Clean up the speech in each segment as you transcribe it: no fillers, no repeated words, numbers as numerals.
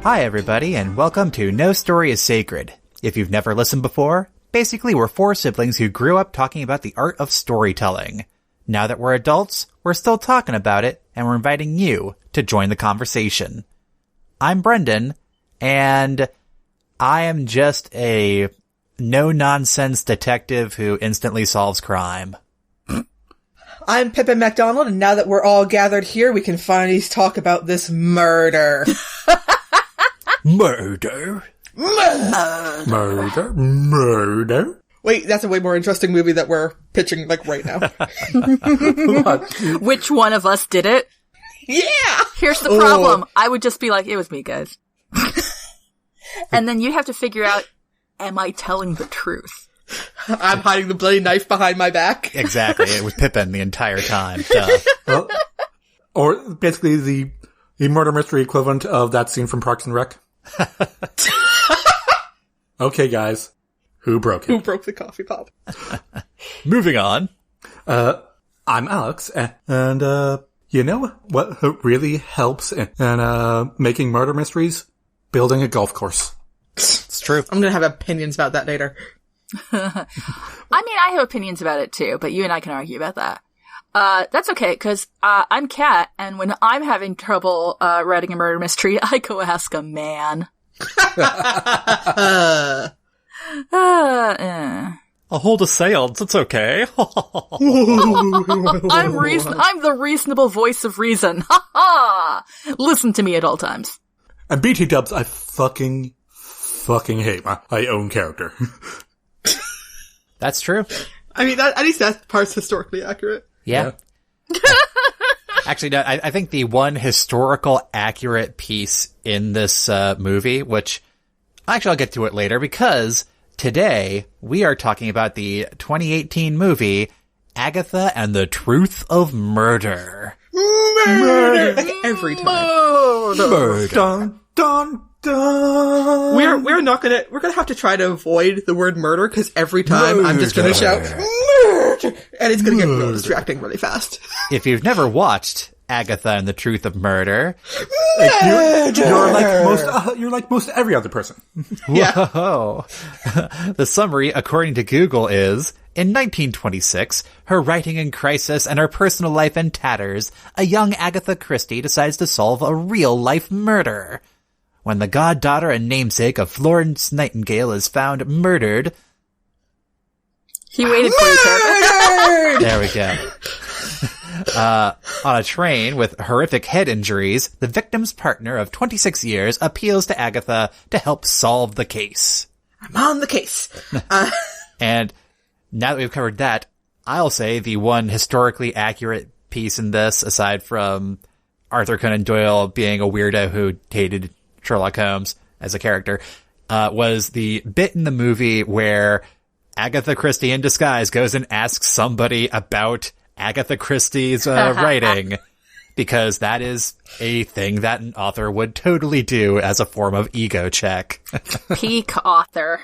Hi everybody, and welcome to No Story is Sacred. If you've never listened before, basically we're four siblings who grew up talking about the art of storytelling. Now that we're adults, we're still talking about it, and we're inviting you to join the conversation. I'm Brendan, and I am just a no-nonsense detective who instantly solves crime. I'm Pippin MacDonald, and now that we're all gathered here, we can finally talk about this murder. Murder? Murder. Wait, that's a way more interesting movie that we're pitching, like, right now. Which one of us did it? Yeah! Here's the problem. I would just be like, it was me, guys. And then you'd have to figure out, am I telling the truth? I'm hiding the bloody knife behind my back. Exactly, it was Pippin the entire time. Well, or basically the murder mystery equivalent of that scene from Parks and Rec. Okay, guys. Who broke it? Who broke the coffee pot? Moving on. I'm Alex, and you know what really helps in making murder mysteries? Building a golf course. It's true. I'm gonna have opinions about that later. I mean, I have opinions about it too, but you and I can argue about that. That's okay, because I'm Kat, and when I'm having trouble writing a murder mystery, I go ask a man. I'll hold a seance, it's okay. I'm the reasonable voice of reason. Ha ha! Listen to me at all times. And BT dubs, I fucking hate my own character. That's true. I mean, at least that part's historically accurate. Yeah. Actually, no, I think the one historical accurate piece in this movie, which actually I'll get to it later, because today we are talking about the 2018 movie Agatha and the Truth of Murder. Murder! Every time. Murder. Dun, dun, dun. We're gonna have to try to avoid the word murder, because every time I'm just gonna shout, murder! And it's gonna get real distracting really fast. If you've never watched Agatha and the Truth of Murder, you're like most every other person. Yeah. Whoa. The summary, according to Google, is, in 1926, her writing in crisis and her personal life in tatters, a young Agatha Christie decides to solve a real-life murder. When the goddaughter and namesake of Florence Nightingale is found murdered... He waited for you, Kevin. There we go. On a train with horrific head injuries, the victim's partner of 26 years appeals to Agatha to help solve the case. I'm on the case. And now that we've covered that, I'll say the one historically accurate piece in this, aside from Arthur Conan Doyle being a weirdo who hated Sherlock Holmes as a character, was the bit in the movie where Agatha Christie in disguise goes and asks somebody about Agatha Christie's writing, because that is a thing that an author would totally do as a form of ego check. Peak author.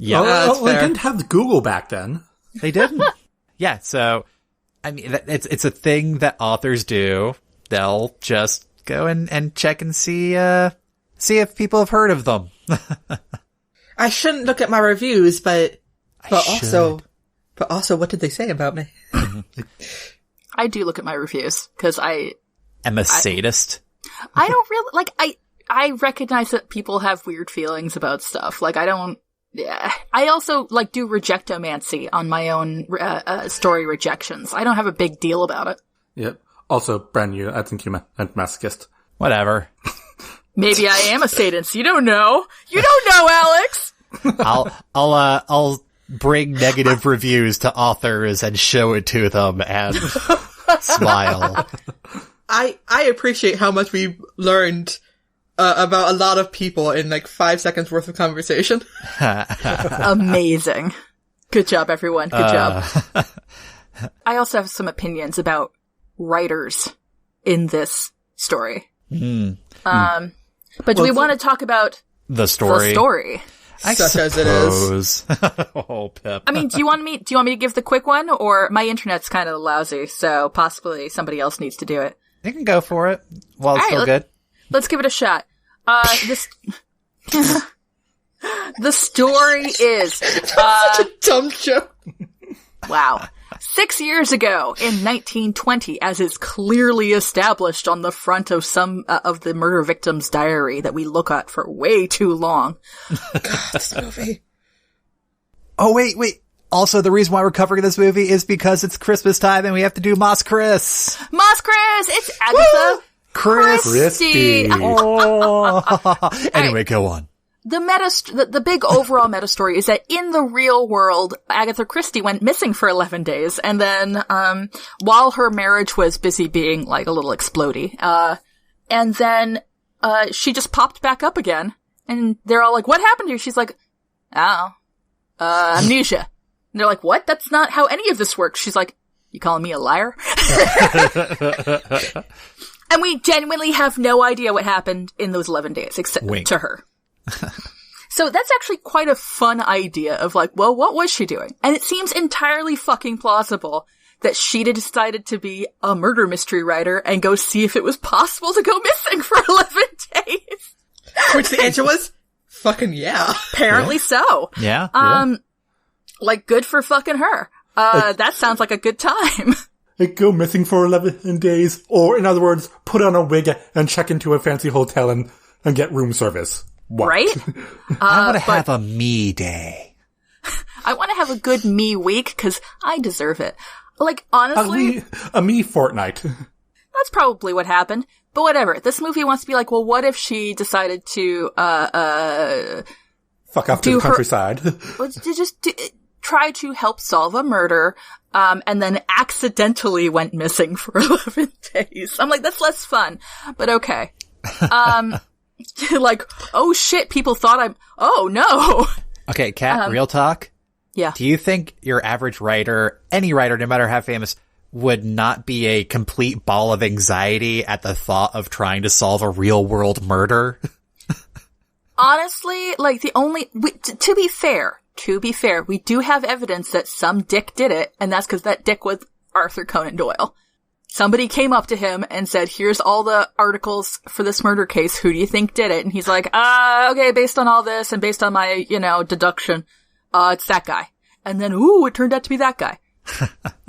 Yeah. Well, they didn't have Google back then. They didn't. Yeah, so, I mean, it's a thing that authors do. They'll just go and check and see if people have heard of them. I shouldn't look at my reviews, but also, what did they say about me? I do look at my reviews, because I'm a sadist. I don't really, I recognize that people have weird feelings about stuff. I also, do rejectomancy on my own story rejections. I don't have a big deal about it. Yep. Also, Bren, I think you're a masochist. Whatever. Maybe I am a sadist. You don't know. You don't know, Alex! I'll bring negative reviews to authors and show it to them and smile. I appreciate how much we learned about a lot of people in 5 seconds worth of conversation. Amazing. Good job, everyone. Good job. I also have some opinions about writers in this story. But do we want to talk about the story? The story. Such as it is. Oh, Pip. I mean, do you want me to give the quick one, or my internet's kind of lousy, so possibly somebody else needs to do it? You can go for it while it's All right, still good. Let's give it a shot. This the story is Such a dumb joke. wow. 6 years ago, in 1920, as is clearly established on the front of some of the murder victim's diary that we look at for way too long. God, this movie. Oh, wait. Also, the reason why we're covering this movie is because it's Christmas time and we have to do Moss Chris. Moss Chris! It's Agatha Christie. Oh. Anyway, go on. The big overall meta story is that in the real world, Agatha Christie went missing for 11 days, and then, while her marriage was busy being, like, a little explodey, and then, she just popped back up again, and they're all like, what happened to you? She's like, amnesia. And they're like, what? That's not how any of this works. She's like, you calling me a liar? And we genuinely have no idea what happened in those 11 days, except to her. So that's actually quite a fun idea of like, well, what was she doing? And it seems entirely fucking plausible that she decided to be a murder mystery writer and go see if it was possible to go missing for 11 days. Which the answer was, fucking yeah. Apparently so. Yeah. Like, good for fucking her. That sounds like a good time. Like, go missing for 11 days, or in other words, put on a wig and check into a fancy hotel and get room service. What? Right? I want to have a me day. I want to have a good me week, because I deserve it. Like, honestly... A me fortnight. That's probably what happened. But whatever. This movie wants to be like, well, what if she decided to, fuck off to the countryside. Try to help solve a murder, and then accidentally went missing for 11 days. I'm like, that's less fun. But okay. Like, oh shit, people thought oh no. Okay, Kat, real talk. Yeah. Do you think your average writer, any writer, no matter how famous, would not be a complete ball of anxiety at the thought of trying to solve a real world murder? Honestly, like to be fair, we do have evidence that some dick did it, and that's because that dick was Arthur Conan Doyle. Somebody came up to him and said, here's all the articles for this murder case. Who do you think did it? And he's like, okay, based on all this and based on my, deduction, it's that guy. And then, it turned out to be that guy.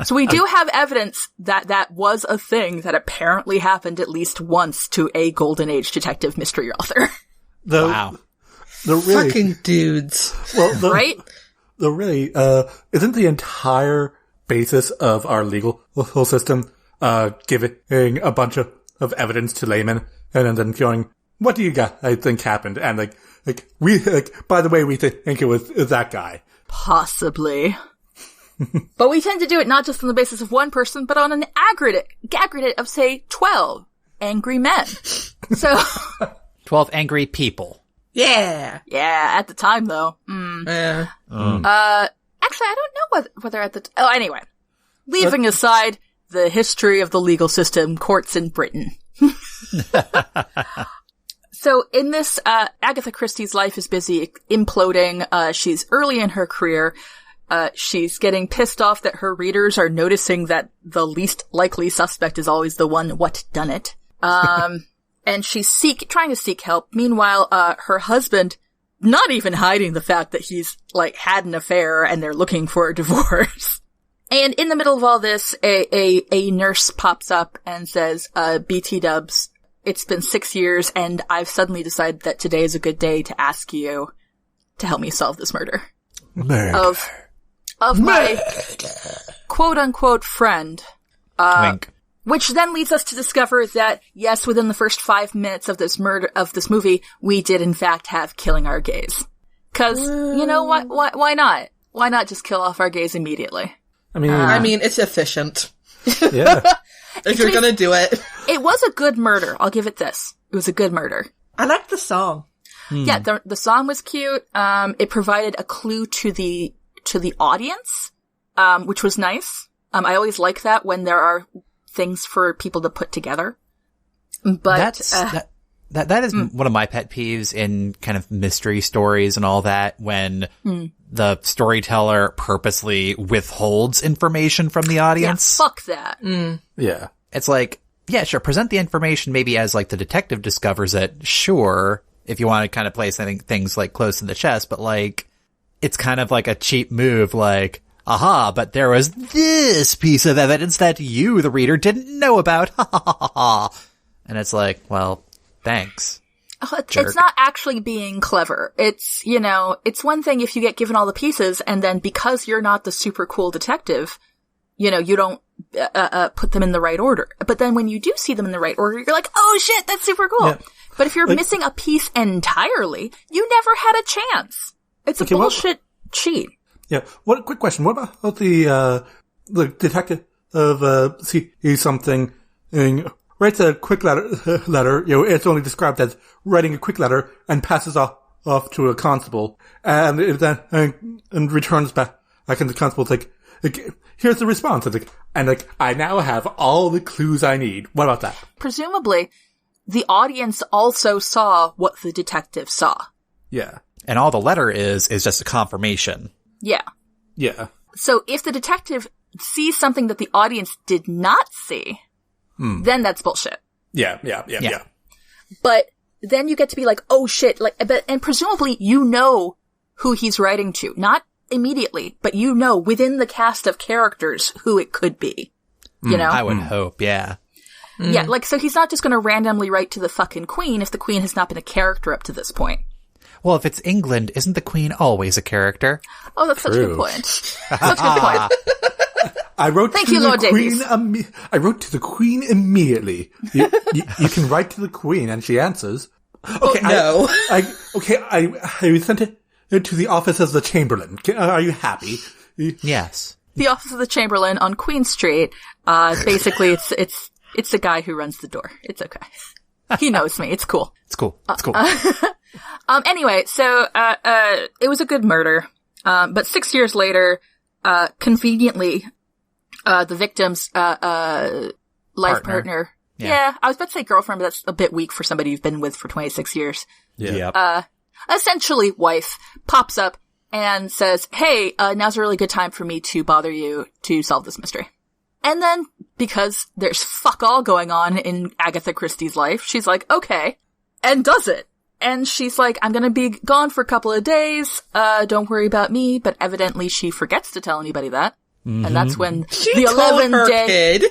So we do have evidence that that was a thing that apparently happened at least once to a Golden Age detective mystery author. Wow. The really, fucking dudes. Well, right? The really, isn't the entire basis of our legal system giving a bunch of evidence to laymen and then going, what do you got? I think happened. And by the way, we think it was that guy. Possibly. But we tend to do it not just on the basis of one person, but on an aggregate of, say, 12 angry men. So 12 angry people. Yeah. Yeah, at the time, though. Yeah. Actually, I don't know whether at the... anyway. Leaving aside the history of the legal system, courts in Britain. So in this, Agatha Christie's life is busy imploding. She's early in her career. She's getting pissed off that her readers are noticing that the least likely suspect is always the one what done it. And she's trying to seek help. Meanwhile, her husband, not even hiding the fact that he's, had an affair and they're looking for a divorce. And in the middle of all this, a nurse pops up and says, BT Dubs, it's been 6 years and I've suddenly decided that today is a good day to ask you to help me solve this murder. Of my quote unquote friend. Wink. Which then leads us to discover that, yes, within the first 5 minutes of this movie, we did in fact have killing our gays. Cause, you know what, why not? Why not just kill off our gays immediately? I mean, it's efficient. Yeah. If you're gonna do it. It was a good murder. I'll give it this. It was a good murder. I liked the song. Yeah, the song was cute. It provided a clue to the audience, which was nice. I always like that when there are things for people to put together. But that is one of my pet peeves in kind of mystery stories and all that, when the storyteller purposely withholds information from the audience. Yeah, fuck that. Yeah. It's like, yeah, sure, present the information maybe as the detective discovers it, sure, if you want to kind of place things like close to the chest, but like, it's kind of like a cheap move, like, aha, but there was this piece of evidence that you, the reader, didn't know about. Ha ha ha ha. And it's like, well, thanks. It's not actually being clever. It's, it's one thing if you get given all the pieces and then because you're not the super cool detective, you don't put them in the right order. But then when you do see them in the right order, you're like, oh shit, that's super cool. Yeah. But if you're missing a piece entirely, you never had a chance. It's a bullshit cheat. Yeah. Quick question. What about the detective sees something and writes a quick letter, it's only described as writing a quick letter and passes off to a constable and returns back and the constable's like, here's the response. And I now have all the clues I need. What about that? Presumably, the audience also saw what the detective saw. Yeah. And all the letter is just a confirmation. Yeah. Yeah. So if the detective sees something that the audience did not see, then that's bullshit. Yeah. But then you get to be like, oh shit, and presumably who he's writing to. Not immediately, but within the cast of characters who it could be. I would hope, yeah. Yeah, so he's not just gonna randomly write to the fucking Queen if the Queen has not been a character up to this point. Well, if it's England, isn't the Queen always a character? Oh, that's such a good point. Such a good point. I wrote Thank to you, the Lord Queen. Davies. I wrote to the Queen immediately. You can write to the Queen, and she answers. Okay, no. I sent it to the office of the Chamberlain. Are you happy? Yes. The office of the Chamberlain on Queen Street. Basically, it's the guy who runs the door. It's okay. He knows me. It's cool. It's cool. Anyway, so it was a good murder. But 6 years later, conveniently, the victim's life partner. Yeah, I was about to say girlfriend, but that's a bit weak for somebody you've been with for 26 years. Yeah. Essentially wife pops up and says, hey, now's a really good time for me to bother you to solve this mystery. And then, because there's fuck all going on in Agatha Christie's life, she's like, okay, and does it. And she's like, I'm gonna be gone for a couple of days, don't worry about me, but evidently she forgets to tell anybody that. Mm-hmm. And that's when she told her kid.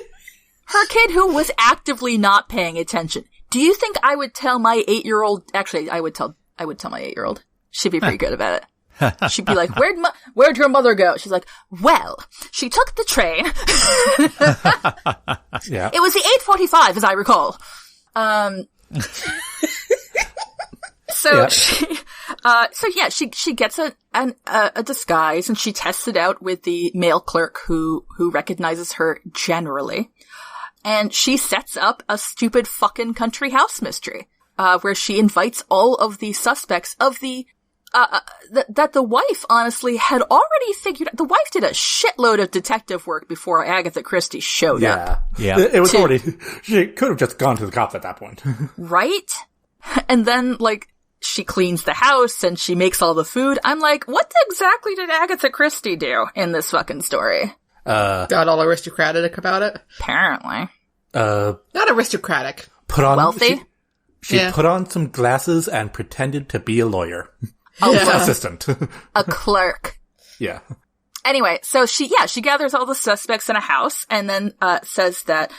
Her kid who was actively not paying attention. Do you think I would tell my 8-year-old, actually, I would tell my 8-year-old. She'd be pretty good about it. She'd be like, where'd your mother go? She's like, well, she took the train. Yeah. It was the 8:45, as I recall. She gets a disguise and she tests it out with the male clerk who recognizes her generally. And she sets up a stupid fucking country house mystery, where she invites all of the suspects of that the wife honestly had already figured out. The wife did a shitload of detective work before Agatha Christie showed up. Yeah. It was already, she could have just gone to the cops at that point. Right? And then, she cleans the house and she makes all the food. I'm like, what exactly did Agatha Christie do in this fucking story? Got all aristocratic about it? Apparently. Not aristocratic. Wealthy? She put on some glasses and pretended to be a lawyer. Assistant. A clerk. Yeah. Anyway, so she gathers all the suspects in a house and then, says that,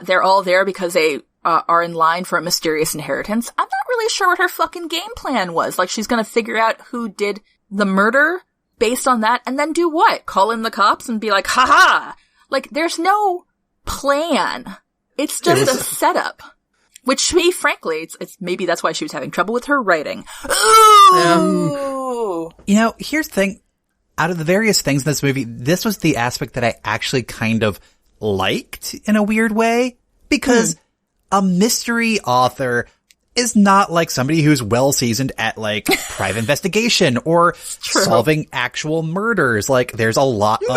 they're all there because they, are in line for a mysterious inheritance. I'm not really sure what her fucking game plan was. She's gonna figure out who did the murder based on that and then do what? Call in the cops and be like, haha! There's no plan. It's just a setup. Which, to me, frankly, it's maybe that's why she was having trouble with her writing. Ooh! Here's the thing. Out of the various things in this movie, this was the aspect that I actually kind of liked in a weird way. Because a mystery author is not like somebody who's well seasoned at private investigation or solving actual murders. There's a lot of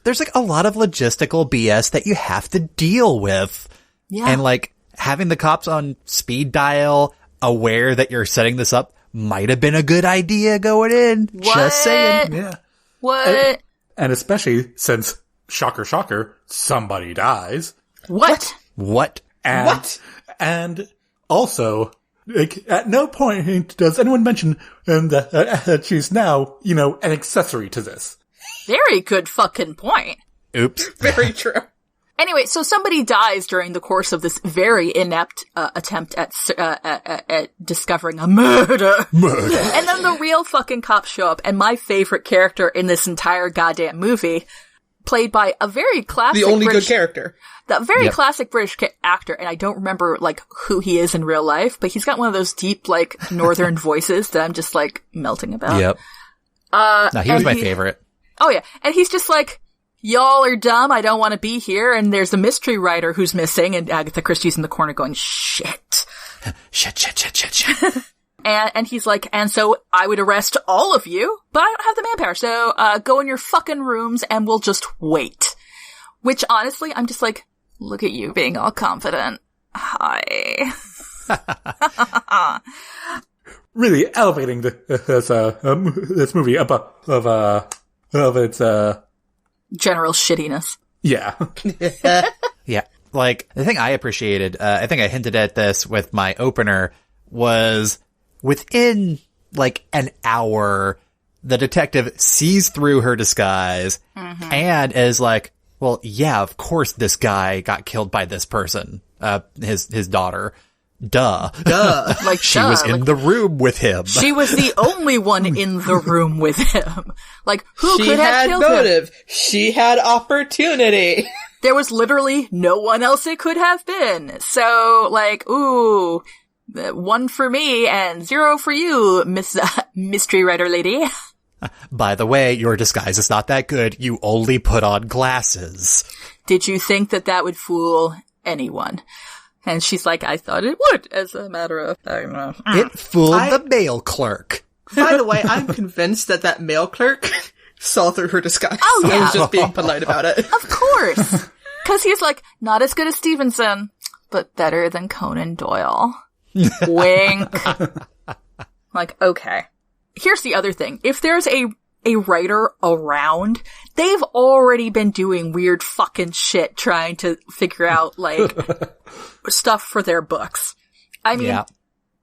there's a lot of logistical BS that you have to deal with. Yeah. And having the cops on speed dial, aware that you're setting this up, might have been a good idea going in. What? Just saying. Yeah. What? And especially since, shocker, somebody dies. What? What? And Also, like, at no point does anyone mention that she's now, an accessory to this. Very good fucking point. Oops. Very true. Anyway, so somebody dies during the course of this very inept attempt at discovering a murder. And then the real fucking cops show up, and my favorite character in this entire goddamn movie, played by a very classic The only British, good character. the very classic British actor, and I don't remember, like, who he is in real life, but he's got one of those deep, like, northern voices that I'm just, like, melting about. Yep. No, he was my favorite. Oh yeah, and he's just like, y'all are dumb, I don't want to be here, and there's a mystery writer who's missing, and Agatha Christie's in the corner going, shit. Shit. And he's like, and so I would arrest all of you, but I don't have the manpower, so go in your fucking rooms and we'll just wait. Which, honestly, I'm just like, look at you being all confident. Hi. Really elevating this movie above its general shittiness. Yeah. Yeah. Like, the thing I appreciated, I think I hinted at this with my opener, was within, like, an hour, the detective sees through her disguise and is like, well, yeah, of course this guy got killed by this person, his daughter. Duh. Like, she was in the room with him. She was the only one in the room with him. Like, who She could have had killed motive. him? She had opportunity. There was literally no one else it could have been. So, like, ooh, 1 for me and 0 for you, Miss Mystery Writer Lady. By the way, your disguise is not that good. You only put on glasses. Did you think that would fool anyone? And she's like, I thought it would, as a matter of fact. It fooled the mail clerk. By the way, I'm convinced that mail clerk saw through her disguise. Oh, yeah. I was just being polite about it. Of course. Because he's like, not as good as Stevenson, but better than Conan Doyle. Wink. Like, okay. Here's the other thing. If there's a writer around, they've already been doing weird fucking shit trying to figure out, like, stuff for their books. I mean,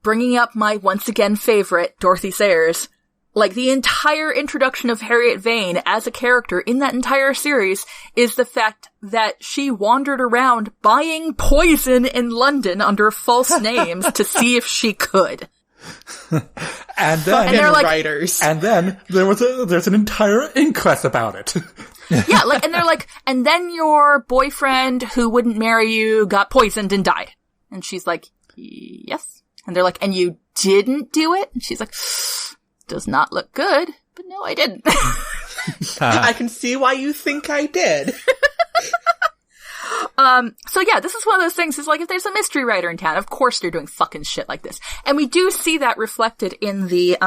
bringing up my once again favorite, Dorothy Sayers, like, the entire introduction of Harriet Vane as a character in that entire series is the fact that she wandered around buying poison in London under false names to see if she could. And then, And they're like, writers. and then there's an entire inquest about it. yeah, like, and they're like, and then your boyfriend who wouldn't marry you got poisoned and died. And she's like, yes. And they're like, and you didn't do it? And she's like, does not look good, but no, I didn't. I can see why you think I did. So yeah, this is one of those things, is like, if there's a mystery writer in town, of course they're doing fucking shit like this. And we do see that reflected in the,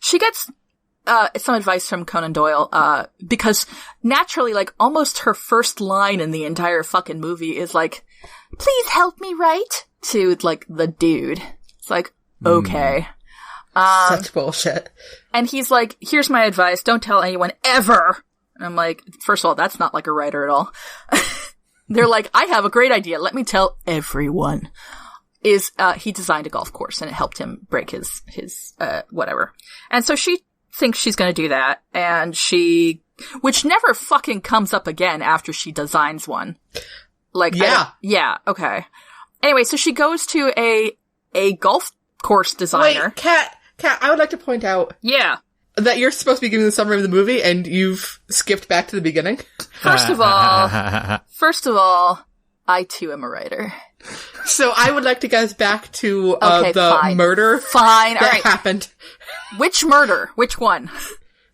she gets, some advice from Conan Doyle, because naturally, like, almost her first line in the entire fucking movie is like, please help me write, to, like, the dude. It's like, okay. Such bullshit. And he's like, here's my advice, don't tell anyone ever. And I'm like, first of all, that's not like a writer at all. They're like, I have a great idea, let me tell everyone. He designed a golf course and it helped him break his whatever. And so she thinks she's gonna do that, and which never fucking comes up again after she designs one. Like, yeah, okay. Anyway, so she goes to a golf course designer. Wait, Kat, I would like to point out. Yeah. That you're supposed to be giving the summary of the movie, and you've skipped back to the beginning. First of all, I too am a writer. So I would like to get us back to fine. murder that happened. Which murder? Which one?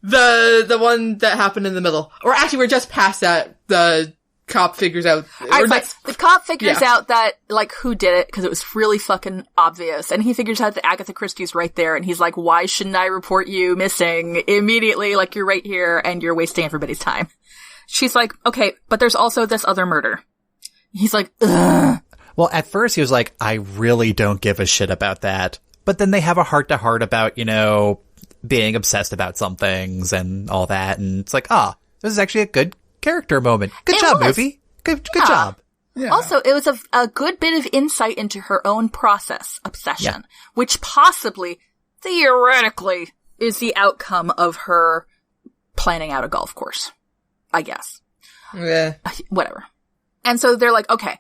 The one that happened in the middle. Or actually, we're just past that. The cop figures out. The cop figures out that, like, who did it, because it was really fucking obvious. And he figures out that Agatha Christie's right there, and he's like, why shouldn't I report you missing immediately? Like, you're right here, and you're wasting everybody's time. She's like, okay, but there's also this other murder. He's like, ugh. Well, at first he was like, I really don't give a shit about that. But then they have a heart-to-heart about, being obsessed about some things and all that. And it's like, this is actually a good character moment. Good job, movie. Good job. Yeah. Also, it was a good bit of insight into her own process, obsession, which possibly, theoretically, is the outcome of her planning out a golf course. I guess. Yeah. Whatever. And so they're like, okay,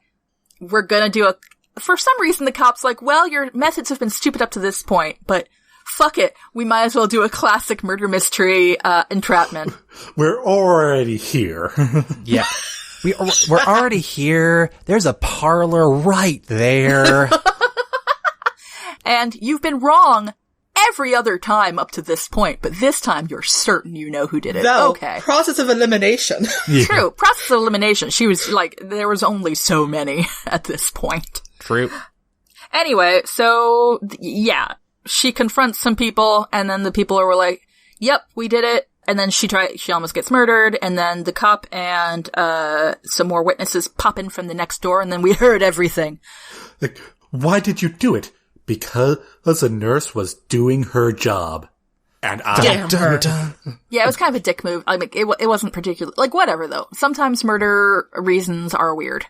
we're gonna do for some reason the cop's like, well, your methods have been stupid up to this point, but fuck it, we might as well do a classic murder mystery, entrapment. We're already here. Yeah. We're already here. There's a parlor right there. And you've been wrong every other time up to this point, but this time you're certain you know who did it. No, okay. process of elimination. Yeah. True. Process of elimination. She was like, there was only so many at this point. True. Anyway, so, yeah. She confronts some people, and then the people were like, yep, we did it. And then she almost gets murdered, and then the cop and, some more witnesses pop in from the next door, and then we heard everything. Like, why did you do it? Because a nurse was doing her job. And Damn her. Yeah, it was kind of a dick move. I mean, it wasn't particularly, like, whatever, though. Sometimes murder reasons are weird.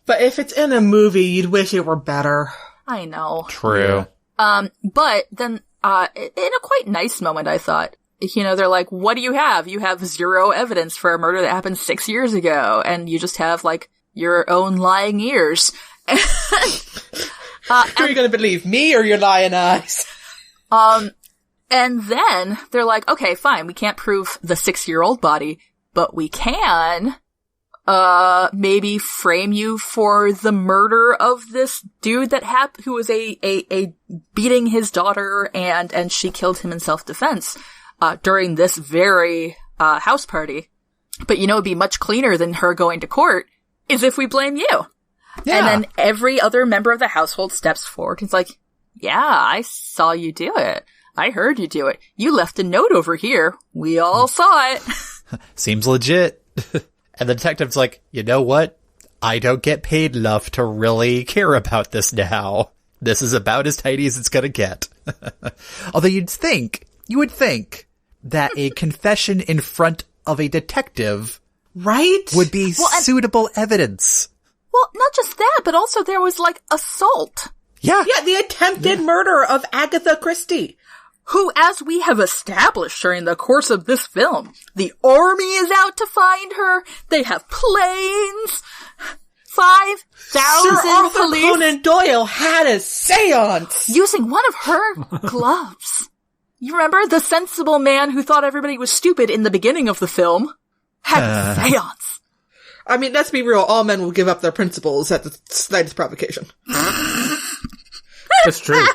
But if it's in a movie, you'd wish it were better. I know. True. But then, in a quite nice moment, I thought, you know, they're like, what do you have? You have zero evidence for a murder that happened 6 years ago, and you just have, like, your own lying ears. Who are you going to believe, me or your lying eyes? And then they're like, okay, fine, we can't prove the 6-year-old body, but we can, maybe frame you for the murder of this dude that who was a beating his daughter and she killed him in self-defense, during this very, house party. But you know, it'd be much cleaner than her going to court is if we blame you. Yeah. And then every other member of the household steps forward and is like, yeah, I saw you do it. I heard you do it. You left a note over here. We all saw it. Seems legit. And the detective's like, you know what? I don't get paid enough to really care about this now. This is about as tidy as it's gonna get. Although you would think that a confession in front of a detective Right? would be suitable evidence. Well, not just that, but also there was, like, assault. Yeah. Yeah, the attempted murder of Agatha Christie. Who, as we have established during the course of this film, the army is out to find her. They have planes. 5,000 Sir Arthur police. Conan Doyle had a seance. Using one of her gloves. You remember the sensible man who thought everybody was stupid in the beginning of the film? Had a seance. I mean, let's be real. All men will give up their principles at the slightest provocation. it's true.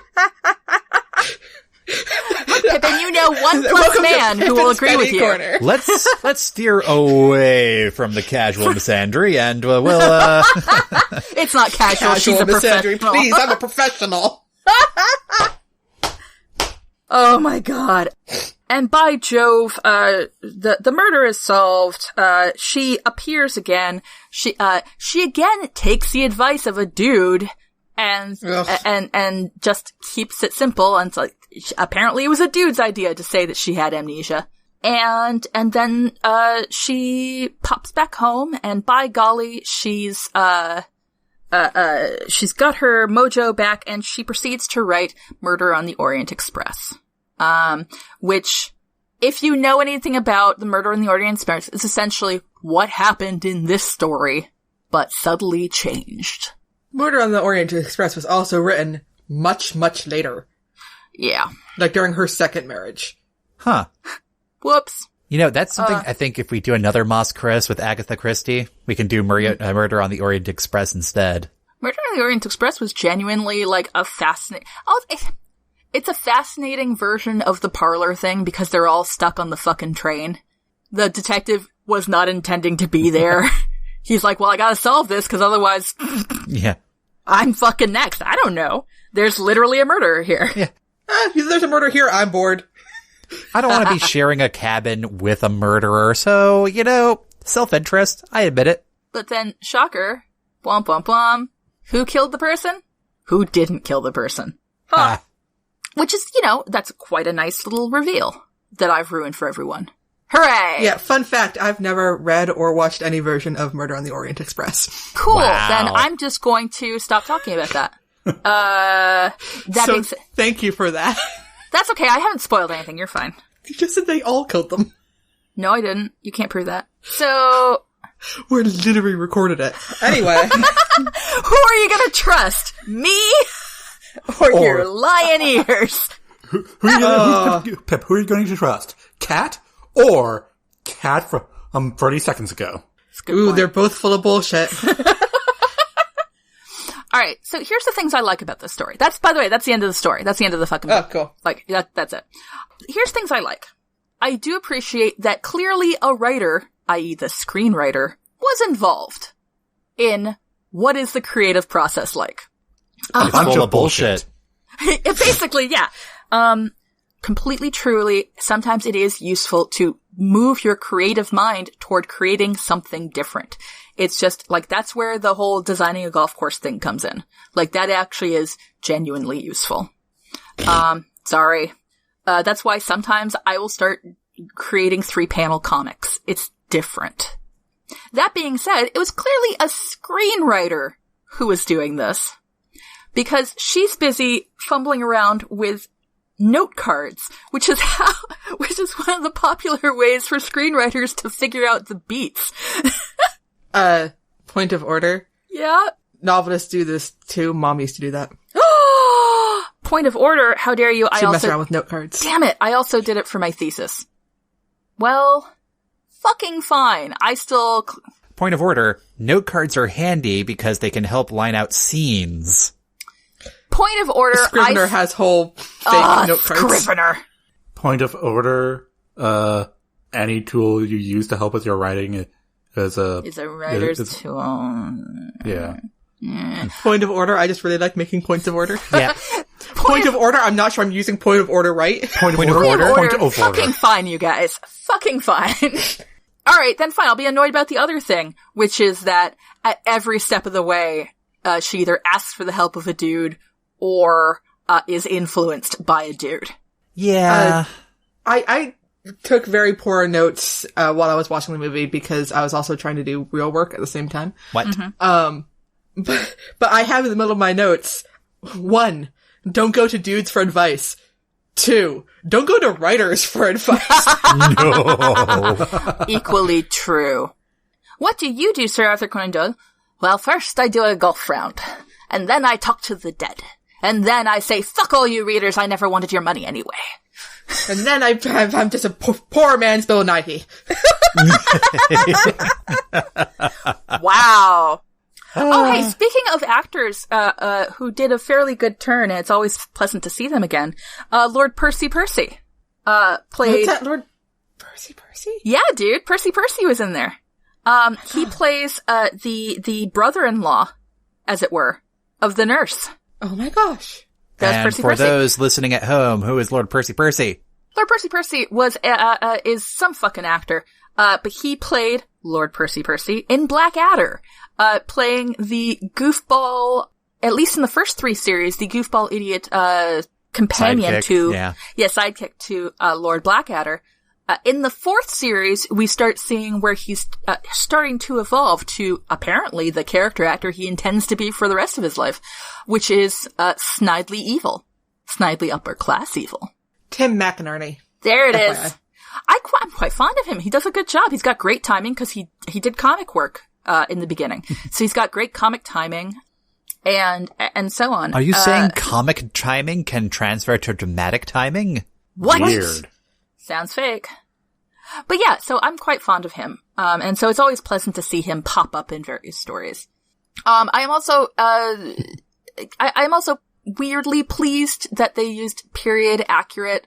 Pippin, you know one plus man who will agree with you. Corner. Let's steer away from the casual misandry and we'll It's not casual, she's a misandry, professional. please, I'm a professional. Oh my god. And by Jove, the murder is solved. She appears again. She again takes the advice of a dude and just keeps it simple. And it's like, apparently it was a dude's idea to say that she had amnesia. And then, she pops back home and by golly, she's got her mojo back and she proceeds to write Murder on the Orient Express. Which, if you know anything about the Murder on the Orient Express, is essentially what happened in this story, but subtly changed. Murder on the Orient Express was also written much, much later. Yeah. Like during her second marriage. Huh. Whoops. You know, that's something I think if we do another Moss Chris with Agatha Christie, we can do Murder on the Orient Express instead. Murder on the Orient Express was genuinely like a fascinating... It's a fascinating version of the parlor thing because they're all stuck on the fucking train. The detective was not intending to be there. He's like, well, I gotta solve this because otherwise... Yeah. I'm fucking next. I don't know. There's literally a murder here. Yeah. There's a murder here, I'm bored. I don't want to be sharing a cabin with a murderer, so, you know, self-interest, I admit it. But then, shocker, blom blom blom, who killed the person? Who didn't kill the person? Huh. Which is, you know, that's quite a nice little reveal that I've ruined for everyone. Hooray! Yeah, fun fact, I've never read or watched any version of Murder on the Orient Express. Cool. Wow. Then I'm just going to stop talking about that. Being said, thank you for that. that's okay. I haven't spoiled anything. You're fine. You just said they all killed them. No, I didn't. You can't prove that. So, We're literally recorded it. Anyway. who are you gonna trust? Me? Or your lion ears? Who are you Pip, who are you going to trust? Cat or Cat from 30 seconds ago? Ooh, Point. they're both full of bullshit. Alright, so here's the things I like about this story. By the way, that's the end of the story. That's the end of the fucking book. Oh, cool. Like, that's it. Here's things I like. I do appreciate that clearly a writer, i.e. the screenwriter, was involved in what is the creative process like. It's full of bullshit. Basically, yeah. Completely truly, sometimes it is useful to move your creative mind toward creating something different. It's just, like, that's where the whole designing a golf course thing comes in. Like, that actually is genuinely useful. Sorry. That's why sometimes I will start creating 3-panel comics. It's different. That being said, it was clearly a screenwriter who was doing this. Because she's busy fumbling around with note cards, which is one of the popular ways for screenwriters to figure out the beats. Point of order. Yeah. Novelists do this too. Mom used to do that. Point of order. How dare you? She'd mess around with note cards. Damn it. I also did it for my thesis. Well, fucking fine. I still... Point of order, note cards are handy because they can help line out scenes. Point of order. Scrivener has whole fake note cards. Scrivener. Point of order, any tool you use to help with your writing is a writer's tool. Yeah. Point of order, I just really like making points of order. Yeah. Point of order, I'm not sure I'm using point of order right. Point of order. Point of order. Fucking fine, you guys. Fucking fine. Alright, then fine. I'll be annoyed about the other thing, which is that at every step of the way, she either asks for the help of a dude or is influenced by a dude. Yeah. I took very poor notes while I was watching the movie because I was also trying to do real work at the same time. What? Mm-hmm. But I have in the middle of my notes, 1, don't go to dudes for advice. 2, don't go to writers for advice. No. Equally true. What do you do, Sir Arthur Conan Doyle? Well, first I do a golf round. And then I talk to the dead. And then I say, fuck all you readers, I never wanted your money anyway. And then I'm just a poor man's Bill Nighy. Wow. Oh, hey, speaking of actors, who did a fairly good turn, and it's always pleasant to see them again, Lord Percy, played... What's that, Lord Percy? Yeah, dude, Percy was in there. He plays, the brother-in-law, as it were, of the nurse. Oh my gosh. That's And Percy. for those listening at home, who is Lord Percy? Lord Percy was, is some fucking actor. But he played Lord Percy in Blackadder, playing the goofball, at least in the first 3 series, the goofball idiot, companion sidekick, sidekick to, Lord Blackadder. In the 4th series, we start seeing where he's, starting to evolve to, apparently, the character actor he intends to be for the rest of his life, which is, snidely evil. Snidely upper class evil. Tim McInerney. There it FYI. is. I'm quite fond of him. He does a good job. He's got great timing because he did comic work, in the beginning. So he's got great comic timing and so on. Are you saying comic timing can transfer to dramatic timing? What? Weird. Sounds fake. But yeah, so I'm quite fond of him. And so it's always pleasant to see him pop up in various stories. I am also weirdly pleased that they used period accurate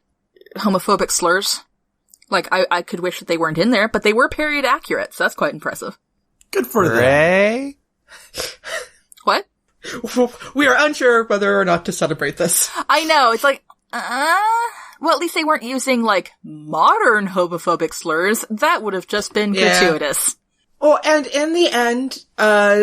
homophobic slurs. Like, I could wish that they weren't in there, but they were period accurate, so that's quite impressive. Good for them. Ray? What? We are unsure whether or not to celebrate this. I know, it's like, well, at least they weren't using, like, modern homophobic slurs. That would have just been gratuitous. Oh, and in the end,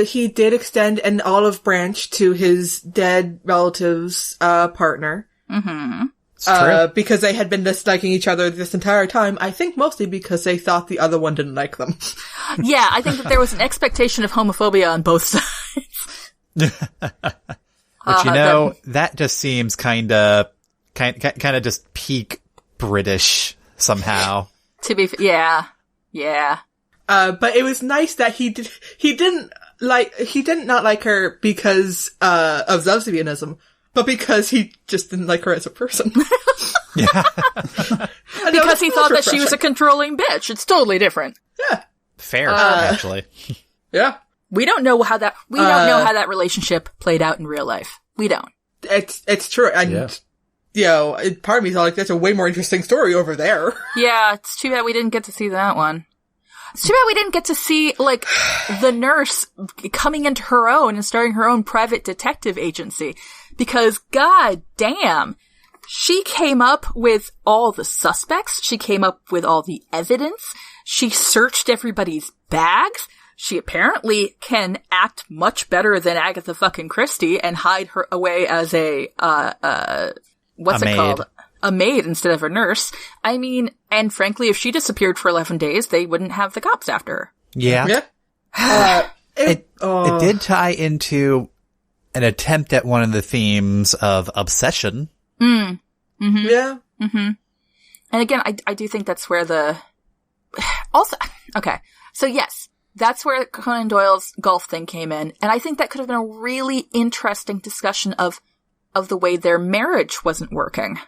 he did extend an olive branch to his dead relative's, partner. Mm-hmm. It's true. Because they had been disliking each other this entire time. I think mostly because they thought the other one didn't like them. Yeah, I think that there was an expectation of homophobia on both sides. Which, that just seems kind of just peak British somehow. Yeah. But it was nice that he didn't not like her because, of lesbianism, but because he just didn't like her as a person. Yeah. Because he thought that she was a controlling bitch. It's totally different. Yeah. Fair, actually. Yeah. We don't know how that relationship played out in real life. We don't. It's true. And, part of me thought, like, that's a way more interesting story over there. Yeah, it's too bad we didn't get to see that one. It's too bad we didn't get to see, like, the nurse coming into her own and starting her own private detective agency. Because, god damn, she came up with all the suspects. She came up with all the evidence. She searched everybody's bags. She apparently can act much better than Agatha fucking Christie and hide her away as what's it called? A maid instead of a nurse. I mean, and frankly, if she disappeared for 11 days, they wouldn't have the cops after her. Yeah. It did tie into an attempt at one of the themes of obsession. Mm-hmm. Yeah. Mm-hmm. And again, I do think that's where also, okay. So yes, that's where Conan Doyle's golf thing came in. And I think that could have been a really interesting discussion of the way their marriage wasn't working.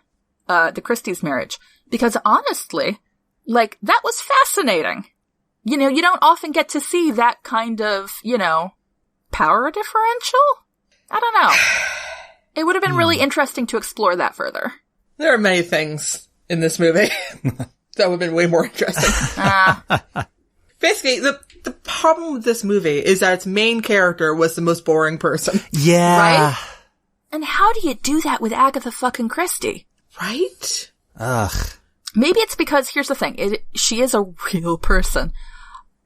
The Christie's marriage. Because honestly, like, that was fascinating. You don't often get to see that kind of, power differential? I don't know. It would have been really interesting to explore that further. There are many things in this movie that would have been way more interesting. Basically, the problem with this movie is that its main character was the most boring person. Yeah. Right? And how do you do that with Agatha fucking Christie? Right? Ugh. Maybe it's because, here's the thing, she is a real person.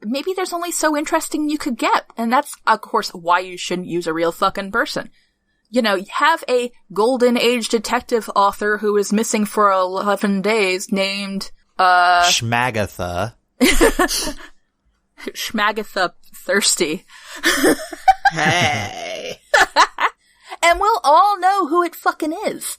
Maybe there's only so interesting you could get, and that's, of course, why you shouldn't use a real fucking person. Have a golden age detective author who is missing for 11 days named, Schmagatha. Schmagatha Thirsty. Hey. And we'll all know who it fucking is.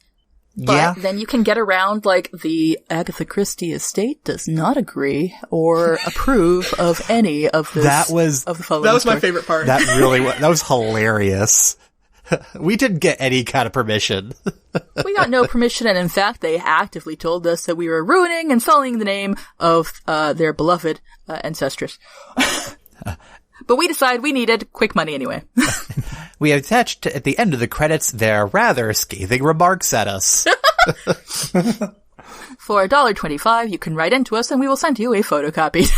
But then you can get around, like, the Agatha Christie estate does not agree or approve of any of this. That was my favorite part. That was hilarious. We didn't get any kind of permission. We got no permission, and in fact, they actively told us that we were ruining and sullying the name of their beloved ancestress. But we decided we needed quick money anyway. We attached at the end of the credits their rather scathing remarks at us. For $1.25, you can write into us and we will send you a photocopy.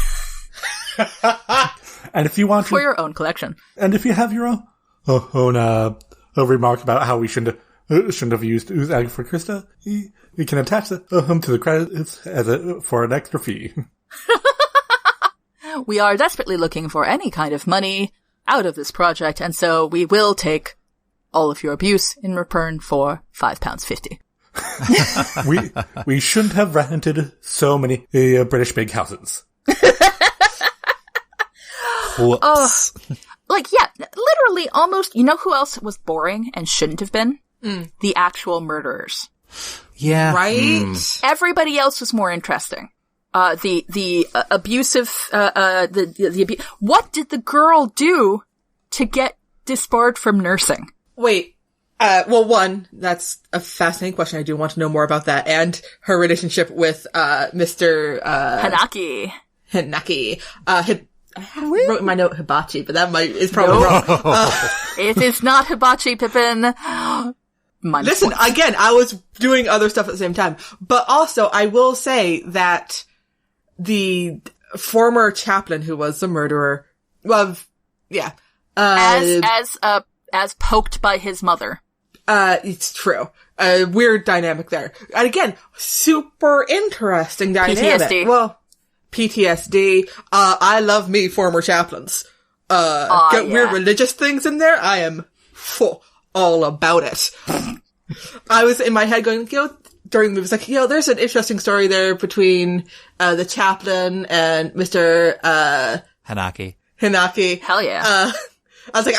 And if you want for your own collection. And if you have your own a remark about how we shouldn't have used Agatha Christie, you can attach them to the credits for an extra fee. We are desperately looking for any kind of money out of this project, and so we will take all of your abuse in return for £5.50. We shouldn't have rented so many British big houses. Whoops. Literally almost, you know who else was boring and shouldn't have been? The actual murderers. Yeah. Right? Everybody else was more interesting. The abusive, the what did the girl do to get disbarred from nursing? Wait. Well, one, that's a fascinating question. I do want to know more about that. And her relationship with, Mr. Hanaki. I wrote in my note hibachi, but that is probably wrong. It is not hibachi, Pippin. Listen, again, I was doing other stuff at the same time. But also, I will say that the former chaplain who was the murderer, as poked by his mother. It's true. A weird dynamic there. And again, super interesting dynamic. PTSD. Well, PTSD. I love me former chaplains. Get weird religious things in there. I am all about it. I was in my head going, during the movie, it's like, there's an interesting story there between, the chaplain and Mr. Hanaki. Hell yeah. I was like,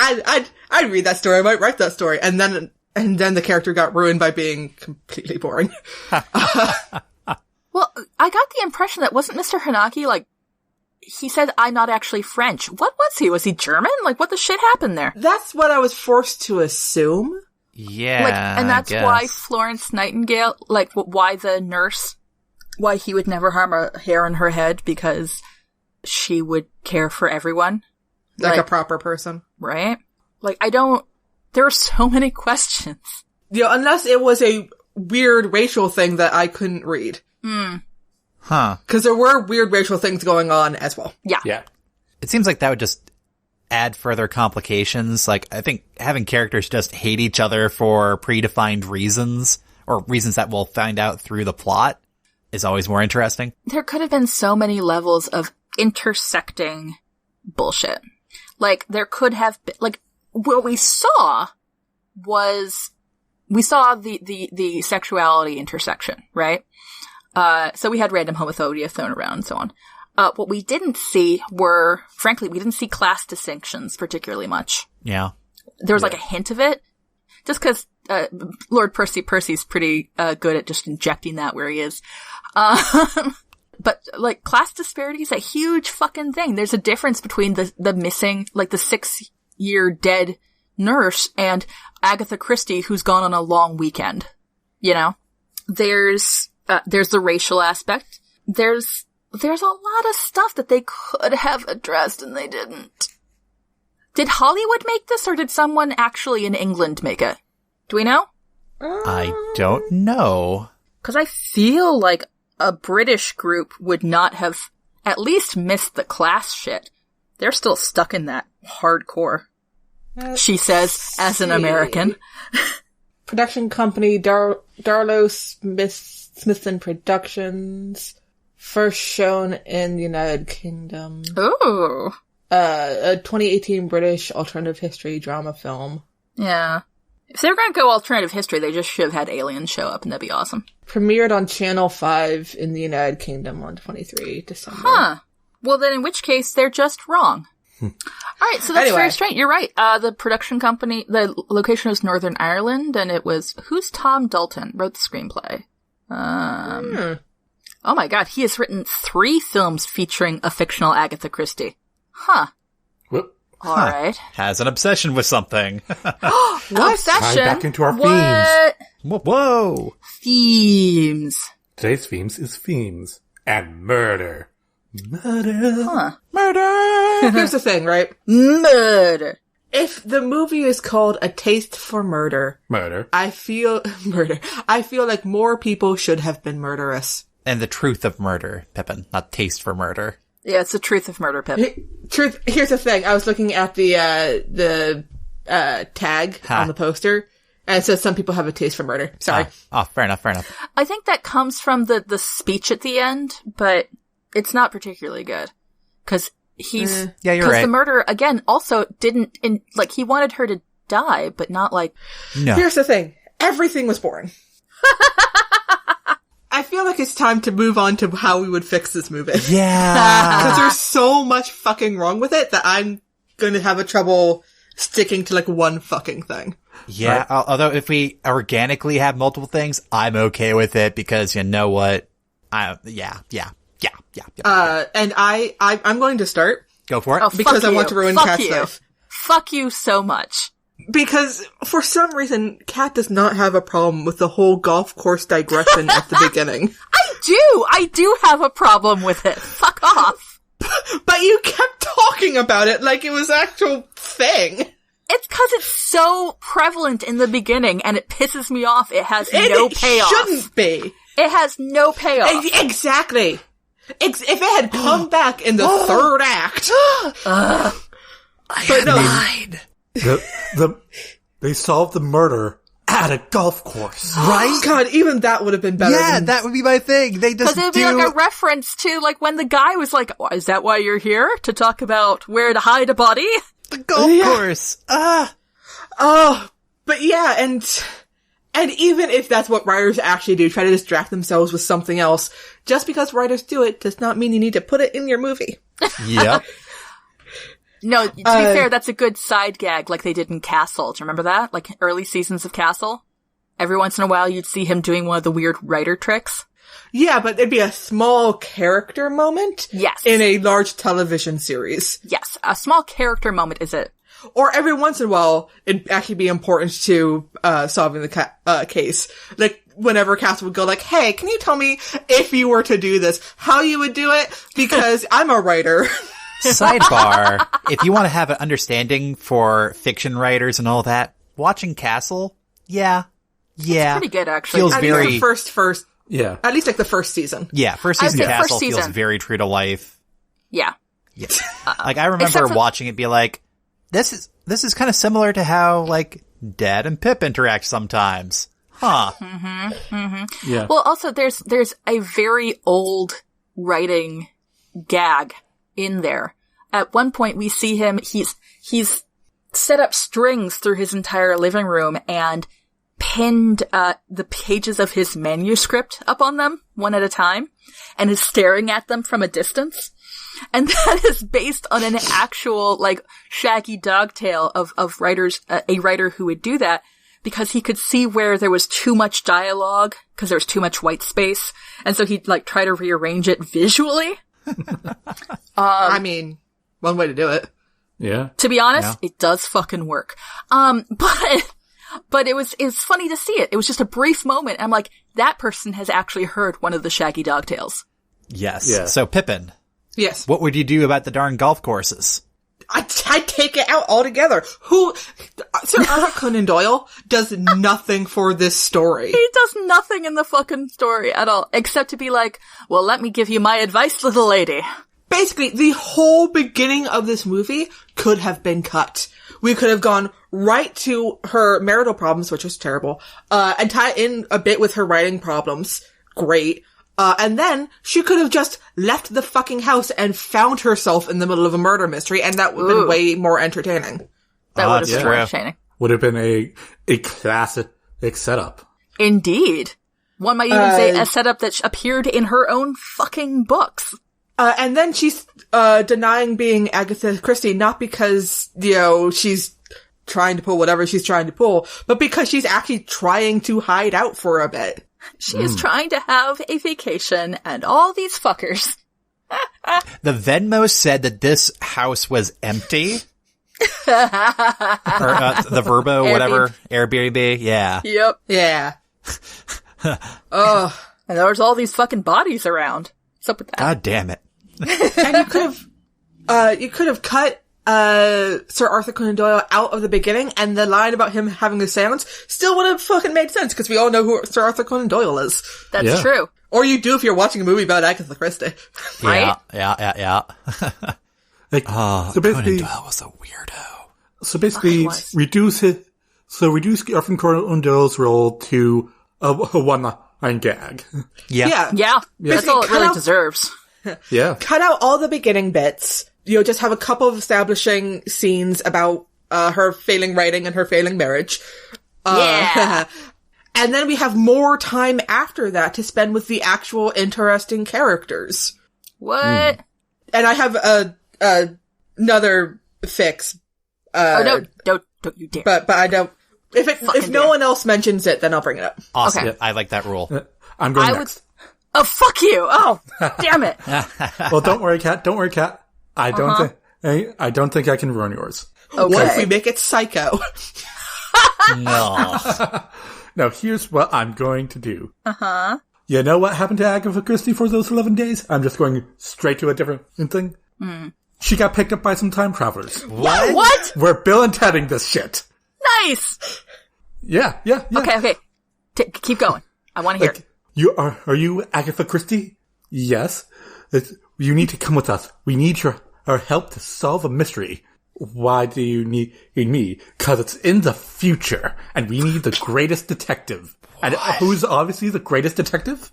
I'd read that story. I might write that story. And then the character got ruined by being completely boring. Well, I got the impression that wasn't Mr. Hanaki, like, he said, I'm not actually French. What was he? Was he German? Like, what the shit happened there? That's what I was forced to assume. Yeah. Like, and that's why Florence Nightingale, like, why the nurse, why he would never harm a hair on her head, because she would care for everyone. Like a proper person. Right? Like, there are so many questions. Unless it was a weird racial thing that I couldn't read. Huh. Because there were weird racial things going on as well. Yeah. It seems like that would just add further complications. Like, I think having characters just hate each other for predefined reasons, or reasons that we'll find out through the plot, is always more interesting. There could have been so many levels of intersecting bullshit. Like, there could have been, like, what we saw was, the sexuality intersection, right? So we had random homophobia thrown around and so on. What we didn't see frankly, we didn't see class distinctions particularly much. Yeah. There was like a hint of it, just because, Lord Percy's pretty, good at just injecting that where he is. But, like, class disparity is a huge fucking thing. There's a difference between the missing, like, the 6-year dead nurse and Agatha Christie who's gone on a long weekend. There's the racial aspect. There's a lot of stuff that they could have addressed and they didn't. Did Hollywood make this, or did someone actually in England make it? Do we know? I don't know. Because I feel like a British group would not have at least missed the class shit. They're still stuck in that hardcore. She says, as an American. Production company, Darlow Smithson Productions. First shown in the United Kingdom. Ooh. A 2018 British alternative history drama film. Yeah. If they were going to go alternative history, they just should have had aliens show up, and that'd be awesome. Premiered on Channel 5 in the United Kingdom on 23 December. Huh. Well, then in which case, they're just wrong. Alright, so that's very strange. You're right. The production company, the location was Northern Ireland, and it was, who's Tom Dalton? Wrote the screenplay. Oh my god, he has written 3 films featuring a fictional Agatha Christie. Huh. Whoop. Alright. Has an obsession with something. Obsession? Tie back into our What? themes. Whoa. Themes. Today's themes is themes. And murder. Murder. Huh. Murder! Here's the thing, right? Murder. If the movie is called A Taste for Murder, I feel like more people should have been murderous. And the truth of murder, Pippin, not taste for murder. Yeah, it's the truth of murder, Pip. Here's the thing. I was looking at the tag on the poster, and it says some people have a taste for murder. Sorry. Oh, fair enough. I think that comes from the speech at the end, but it's not particularly good. Cause he's, yeah, you're right. Cause the murder, again, also didn't, he wanted her to die, but not like... No. Here's the thing. Everything was boring. I feel like it's time to move on to how we would fix this movie. Yeah. Because there's so much fucking wrong with it that I'm going to have a trouble sticking to like one fucking thing. Yeah, right? Although if we organically have multiple things, I'm okay with it because you know what? Yeah. And I'm going to start. Go for it. Oh, because I want to ruin Kat's life. Fuck you so much. Because for some reason, Kat does not have a problem with the whole golf course digression at the beginning. I do have a problem with it. Fuck off. But you kept talking about it like it was actual thing. It's cause it's so prevalent in the beginning and it pisses me off. It has no payoff. It shouldn't be. It has no payoff. Exactly. If it had come back in the third act. I lied. They solved the murder at a golf course. Right? God, even that would have been better. Yeah, that would be my thing. They just it would be like a reference to like when the guy was like, oh, is that why you're here? To talk about where to hide a body? The golf course. Oh, but yeah, and And even if that's what writers actually do, try to distract themselves with something else, just because writers do it does not mean you need to put it in your movie. Yep. No, to be fair, that's a good side gag like they did in Castle. Do you remember that? Like early seasons of Castle? Every once in a while you'd see him doing one of the weird writer tricks. Yeah, but it'd be a small character moment. Yes. In a large television series. Yes, a small character moment is it. Or every once in a while, it'd actually be important to solving the case. Like, whenever Castle would go like, hey, can you tell me if you were to do this, how you would do it? Because I'm a writer. Sidebar, if you want to have an understanding for fiction writers and all that, watching Castle, yeah. It's pretty good, actually. Feels At very... least the first, Yeah. at least like the first season. Yeah, first season I'd say Castle first feels season. very true to life. Yeah. Yeah. Like, I remember Except for- watching it be like, this is kind of similar to how, like, Dad and Pip interact sometimes. Huh. Yeah. Well, also, there's a very old writing gag in there. At one point, we see him, he's set up strings through his entire living room and pinned, the pages of his manuscript up on them, one at a time, and is staring at them from a distance. And that is based on an actual, like, Shaggy dog tale of writers, a writer who would do that because he could see where there was too much dialogue because there was too much white space. And so he'd, like, try to rearrange it visually. I mean, one way to do it. Yeah. To be honest, it does fucking work. But it's funny to see it. It was just a brief moment. I'm like, that person has actually heard one of the Shaggy dog tales. Yes. Yeah. So, Pippin, Yes. what would you do about the darn golf courses? I'd take it out altogether. Sir Arthur Conan Doyle does nothing for this story. He does nothing in the fucking story at all, except to be like, well, let me give you my advice, little lady. Basically, the whole beginning of this movie could have been cut. We could have gone right to her marital problems, which was terrible, and tie in a bit with her writing problems. Great. And then she could have just left the fucking house and found herself in the middle of a murder mystery, and that would have been way more entertaining. That would have that's been true. entertaining. Would have been a classic setup. Indeed. One might even say a setup that appeared in her own fucking books. And then she's, denying being Agatha Christie, not because, she's trying to pull whatever she's trying to pull, but because she's actually trying to hide out for a bit. She is trying to have a vacation, and all these fuckers. The Venmo said that this house was empty. Or the Verbo, whatever. Airbnb, yeah. Yep. Yeah. Ugh. And there's all these fucking bodies around. What's up with that? God damn it. And you could have cut, Sir Arthur Conan Doyle out of the beginning, and the line about him having a seance still would have fucking made sense, because we all know who Sir Arthur Conan Doyle is. That's true. Or you do if you're watching a movie about Agatha Christie. Right? Yeah. Like, Oh, so Conan basically, Doyle was a weirdo. so basically, was. reduce Arthur Conan Doyle's role to a one-line gag. Yeah. Yeah. That's all it cut really out- deserves. Yeah. Cut out all the beginning bits. Just have a couple of establishing scenes about her failing writing and her failing marriage. Yeah. And then we have more time after that to spend with the actual interesting characters. What? And I have another fix. Oh, no, don't you dare. But I don't. If Fucking no dare. one else mentions it, then I'll bring it up. Awesome. Okay. I like that rule. I'm going I next. Oh, fuck you! Oh, damn it! Well, don't worry, Kat. Don't worry, Kat. I don't think I can ruin yours. Okay. What if we make it Psycho? No. Now, here's what I'm going to do. You know what happened to Agatha Christie for those 11 days? I'm just going straight to a different thing. She got picked up by some time travelers. What? We're Bill and Tedding this shit. Nice! Yeah. Okay. Keep going. I want to hear it. Are you Agatha Christie? Yes. You need to come with us. We need our help to solve a mystery. Why do you need me? Cause it's in the future, and we need the greatest detective. And who's obviously the greatest detective?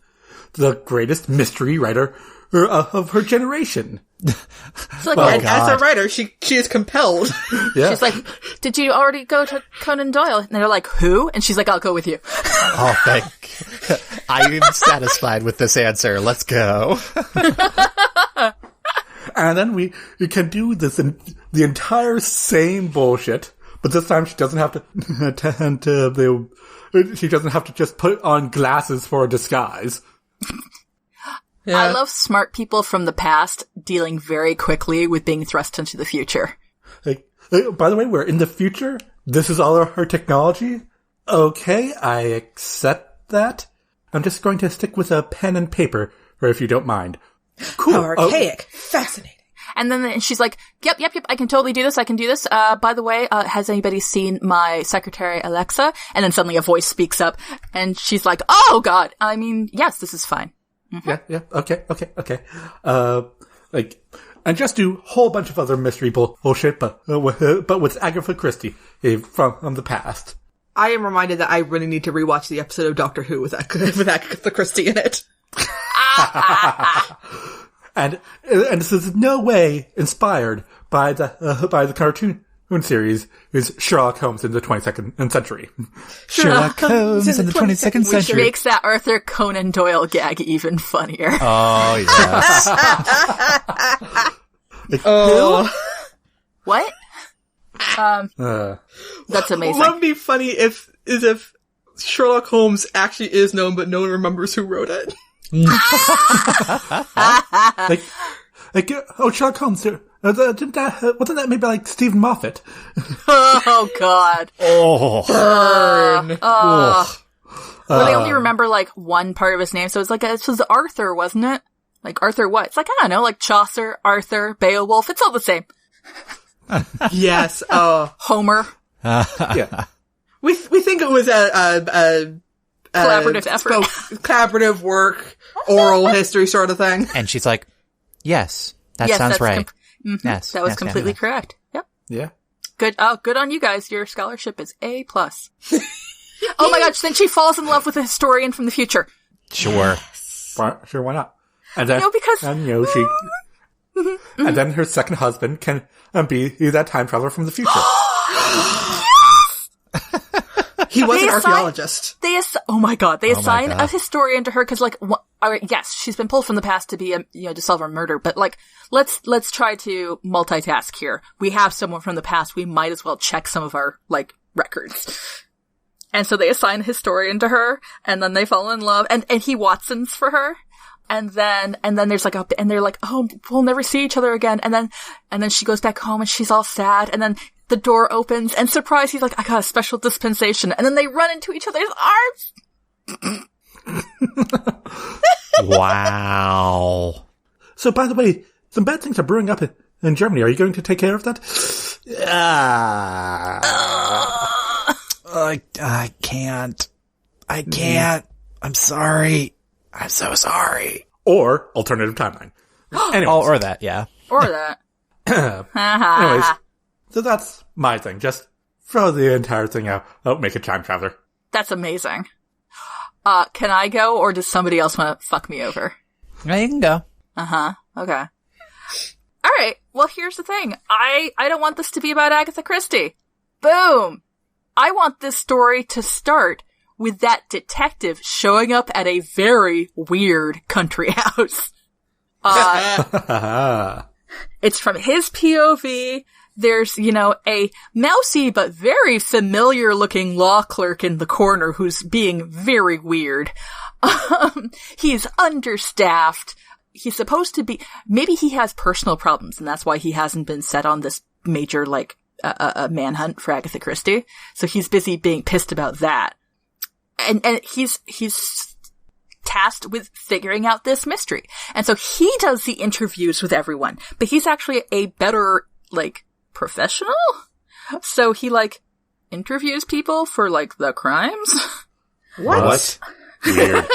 the greatest mystery writer of her generation. It's like, And as a writer, she is compelled. Yeah. she's like, did you already go to Conan Doyle? And they're like, who? And she's like, I'll go with you. Oh, I'm satisfied with this answer. Let's go. And then we can do this the entire same bullshit, but this time she doesn't have to attend to she doesn't have to just put on glasses for a disguise. Yeah. I love smart people from the past dealing very quickly with being thrust into the future. By the way, we're in the future. This is all her technology. Okay, I accept that. I'm just going to stick with a pen and paper, or if you don't mind. Cool. How archaic. Fascinating. And then she's like, yep, I can totally do this. I can do this. By the way, has anybody seen my secretary, Alexa? And then suddenly a voice speaks up and she's like, oh God. I mean, yes, this is fine. Mm-hmm. Yeah. Okay. And just do a whole bunch of other mystery bullshit, but with Agatha Christie from the past. I am reminded that I really need to rewatch the episode of Doctor Who with Agatha Christie in it. And this is no way inspired by the cartoon series is Sherlock Holmes in the 22nd century. Sherlock Holmes in the 22nd Which century. makes that Arthur Conan Doyle gag even funnier. Oh, yes. Oh. What? That's amazing. What would be funny if Sherlock Holmes actually is known, but no one remembers who wrote it. Sherlock Holmes. Wasn't that maybe like Stephen Moffat? Oh God. Oh. Burn. Well, they only remember like one part of his name, so it's like it was Arthur, wasn't it? Like Arthur what? It's like I don't know, like Chaucer, Arthur, Beowulf. It's all the same. Yes. Homer. Yeah. We think it was a Collaborative effort. Collaborative work, oral history sort of thing. And she's like, yes, that Yes, sounds that's right. Yes. That was yes, completely yes. correct. Yep. Yeah. Good. Oh, good on you guys. Your scholarship is A+. Oh my gosh, then she falls in love with a historian from the future. Sure. Sure, why not? And then, because... she... And then her second husband can be that time traveler from the future. He was an archaeologist. Oh my God. They assign God. a historian to her because, like, yes, she's been pulled from the past to be to solve a murder, but like, let's try to multitask here. We have someone from the past. We might as well check some of our, like, records. And so they assign a historian to her, and then they fall in love, and he Watsons for her. And then there's like and they're like, oh, we'll never see each other again. And then she goes back home and she's all sad. And then the door opens and surprise, he's like, I got a special dispensation. And then they run into each other's arms. Wow. So, by the way, some bad things are brewing up in Germany. Are you going to take care of that? I can't. I'm sorry. I'm so sorry. Or alternative timeline. Anyways. Oh, or that, yeah. Or that. Anyways, so that's my thing. Just throw the entire thing out. Make a time traveler. That's amazing. Can I go, or does somebody else want to fuck me over? Yeah, you can go. Okay. Alright, well here's the thing. I don't want this to be about Agatha Christie. Boom! I want this story to start with that detective showing up at a very weird country house. It's from his POV. There's, a mousy but very familiar looking law clerk in the corner who's being very weird. He's understaffed. He's supposed to be, maybe he has personal problems and that's why he hasn't been set on this major, a manhunt for Agatha Christie. So he's busy being pissed about that. And he's tasked with figuring out this mystery. And so he does the interviews with everyone, but he's actually a better, professional? So he, interviews people for, the crimes? What? Weird.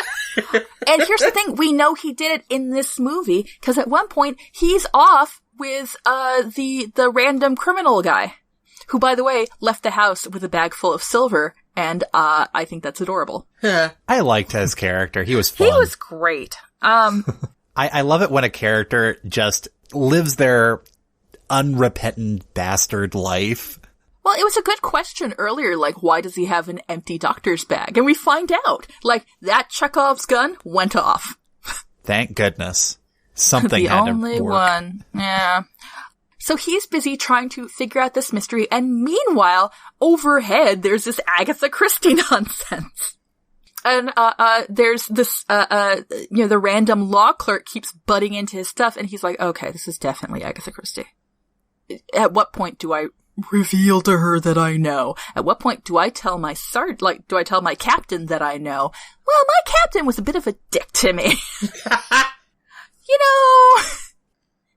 And here's the thing, we know he did it in this movie, because at one point, he's off with, the random criminal guy, who, by the way, left the house with a bag full of silver And I think that's adorable. I liked his character. He was fun. He was great. I love it when a character just lives their unrepentant bastard life. Well, it was a good question earlier, like, why does he have an empty doctor's bag? And we find out, like, that Chekhov's gun went off. Thank goodness. Something the had to only work. one. Yeah. So he's busy trying to figure out this mystery, and meanwhile, overhead, there's this Agatha Christie nonsense. And, there's this, the random law clerk keeps butting into his stuff, and he's like, okay, this is definitely Agatha Christie. At what point do I reveal to her that I know? At what point do I tell my do I tell my captain that I know? Well, my captain was a bit of a dick to me. You know.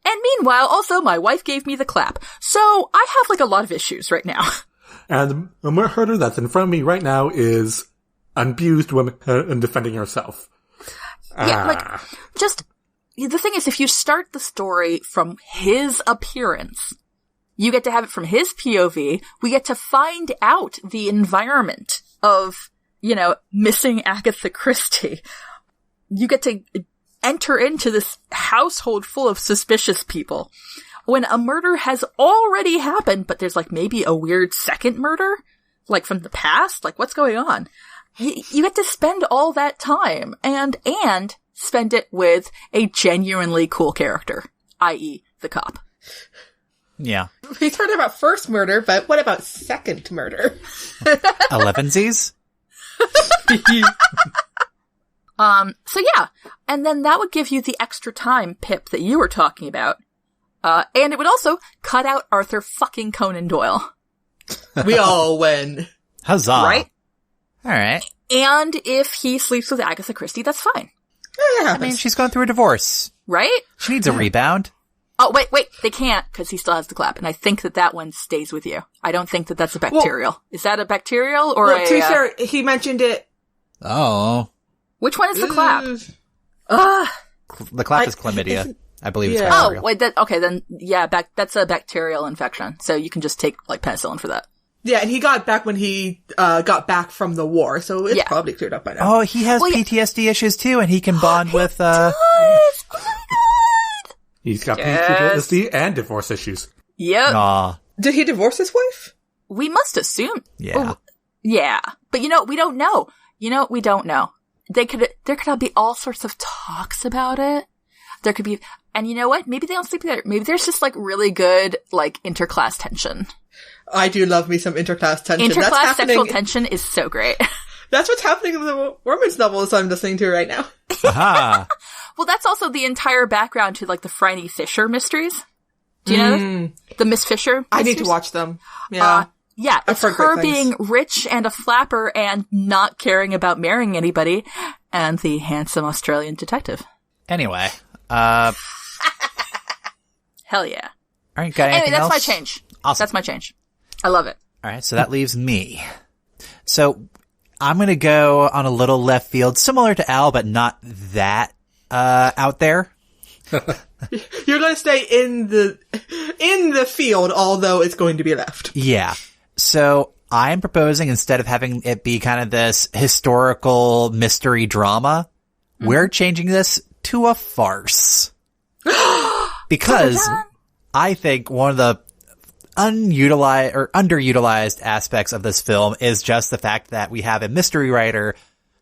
And meanwhile, also, my wife gave me the clap. So, I have, like, a lot of issues right now. And the murder that's in front of me right now is an abused woman and defending herself. Yeah, the thing is, if you start the story from his appearance, you get to have it from his POV, we get to find out the environment of, missing Agatha Christie. You get to enter into this household full of suspicious people. When a murder has already happened, but there's, like, maybe a weird second murder, like, from the past, like, what's going on? You get to spend all that time, and spend it with a genuinely cool character, i.e. the cop. Yeah. We talked about first murder, but what about second murder? 11sies? So yeah. And then that would give you the extra time, Pip, that you were talking about. And it would also cut out Arthur fucking Conan Doyle. We all win. Huzzah. Right? Alright. And if he sleeps with Agatha Christie, that's fine. Yeah, I mean, she's going through a divorce. Right? She needs a rebound. Oh, wait, they can't, because he still has the clap, and I think that one stays with you. I don't think that that's a bacterial. Well, is that a bacterial, or to be fair, he mentioned it. Oh. Which one is the clap? The clap is chlamydia. I believe it's Yeah. bacterial. Oh, wait, that's a bacterial infection, so you can just take, like, penicillin for that. Yeah, and he got back when he got back from the war, so it's probably cleared up by now. Oh, he has PTSD issues too, and he can bond with, Does! Oh my god! He's got PTSD and divorce issues. Yep. Aw. Did he divorce his wife? We must assume. Yeah. Yeah. But we don't know. We don't know. There could be all sorts of talks about it. There could be, and you know what? Maybe they don't sleep together. Maybe there's just, like, really good, like, interclass tension. I do love me some interclass tension. Interclass sexual tension is so great. That's what's happening in the romance novels I'm listening to right now. Aha. Well, that's also the entire background to, like, the Franny Fisher mysteries. Do you know the Miss Fisher mysteries? I need to watch them. Yeah. Yeah, it's heard her great things. being rich and a flapper and not caring about marrying anybody, and the handsome Australian detective. Anyway, Hell yeah. alright, got anything Anyway, that's else? my change. Awesome. That's my change. I love it. Alright, so that leaves me. So, I'm gonna go on a little left field, similar to Al, but not that, out there. You're going to stay in the field, although it's going to be left. Yeah. So, I'm proposing, instead of having it be kind of this historical mystery drama, we're changing this to a farce. Because I think one of the unutilized or underutilized aspects of this film is just the fact that we have a mystery writer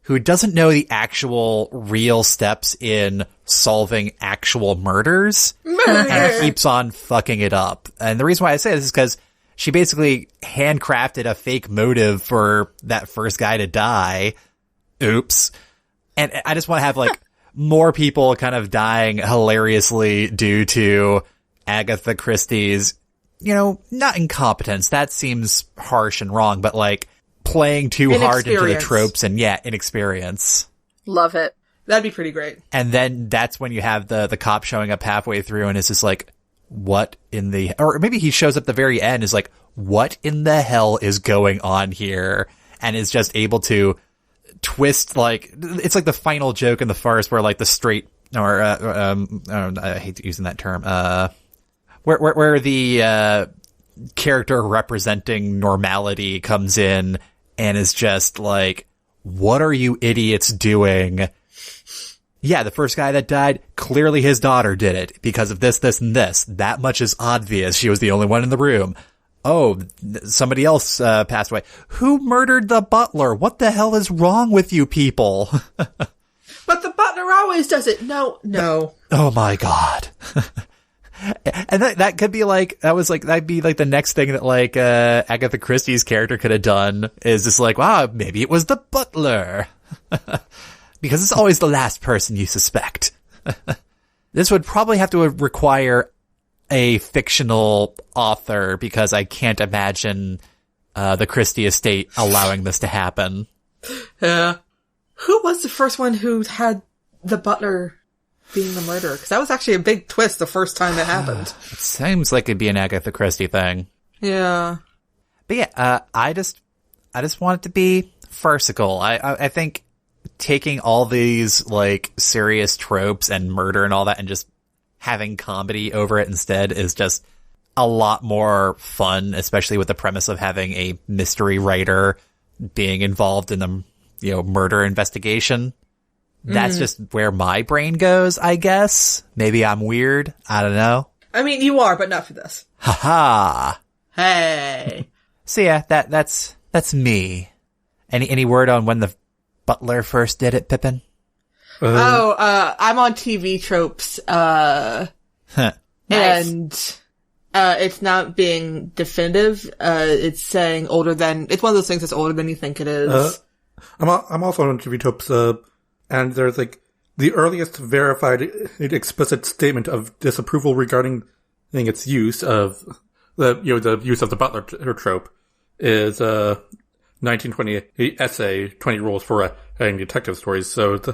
who doesn't know the actual real steps in solving actual murders and keeps on fucking it up. And the reason why I say this is because she basically handcrafted a fake motive for that first guy to die. Oops. And I just want to have, like, more people kind of dying hilariously due to Agatha Christie's, not incompetence. That seems harsh and wrong, but, like, playing too hard into the tropes and, inexperience. Love it. That'd be pretty great. And then that's when you have the cop showing up halfway through and it's just like, what in the, or maybe he shows up at the very end is like, what in the hell is going on here? And is just able to twist, like, it's like the final joke in the farce where, like, the straight, or, I hate using that term, where the, character representing normality comes in and is just like, what are you idiots doing? Yeah, the first guy that died, clearly his daughter did it because of this, this, and this. That much is obvious. She was the only one in the room. Oh, somebody else passed away. Who murdered the butler? What the hell is wrong with you people? But the butler always does it. No. Oh my god. And that could be like, that'd be like the next thing that like, Agatha Christie's character could have done is just like, wow, maybe it was the butler. Because it's always the last person you suspect. This would probably have to require a fictional author because I can't imagine, the Christie estate allowing this to happen. Yeah. Who was the first one who had the butler being the murderer? Because that was actually a big twist the first time it happened. It seems like it'd be an Agatha Christie thing. Yeah. But yeah, I just want it to be farcical. I think taking all these like serious tropes and murder and all that and just having comedy over it instead is just a lot more fun, especially with the premise of having a mystery writer being involved in the, murder investigation. That's just where my brain goes, I guess. Maybe I'm weird. I don't know. I mean, you are, but not for this. Ha. Hey. So yeah, that's me. Any word on when the butler first did it, Pippin? I'm on TV tropes, Nice. and, it's not being definitive. It's saying it's one of those things that's older than you think it is. I'm also on TV tropes, and there's like the earliest verified explicit statement of disapproval regarding its use of the use of the butler trope is 1928 essay 20 Rules for Writing Detective Stories. So it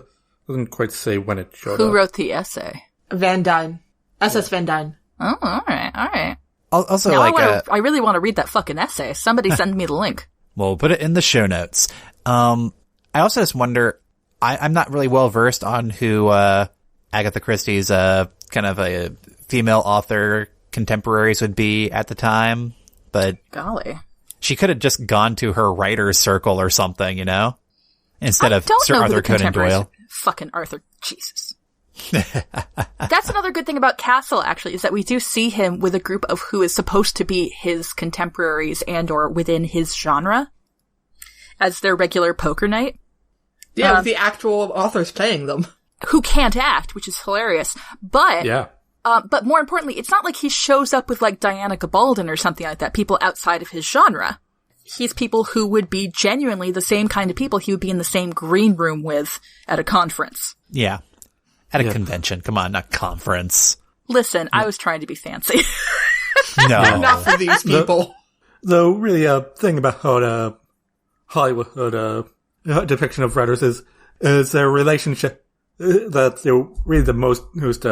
doesn't quite say when it showed up. Who wrote the essay? Van Dyne. SS Van Dyne. Oh, all right. Also, now like, I really want to read that fucking essay. Somebody send me the link. We'll put it in the show notes. I also just wonder, I'm not really well versed on who, Agatha Christie's, kind of a female author contemporaries would be at the time, but Golly. she could have just gone to her writer's circle or something, instead of Sir Arthur Conan Doyle. Fucking Arthur. Jesus. That's another good thing about Castle, actually, is that we do see him with a group of who is supposed to be his contemporaries and or within his genre as their regular poker night. Yeah, with the actual authors playing them. Who can't act, which is hilarious. But, Yeah. But more importantly, it's not like he shows up with like Diana Gabaldon or something like that, people outside of his genre. He's people who would be genuinely the same kind of people he would be in the same green room with at a conference. Yeah. At a convention. Come on, not conference. Listen, I was trying to be fancy. No. Not for these people. The really thing about Hollywood depiction of writers is their relationship that they're really the most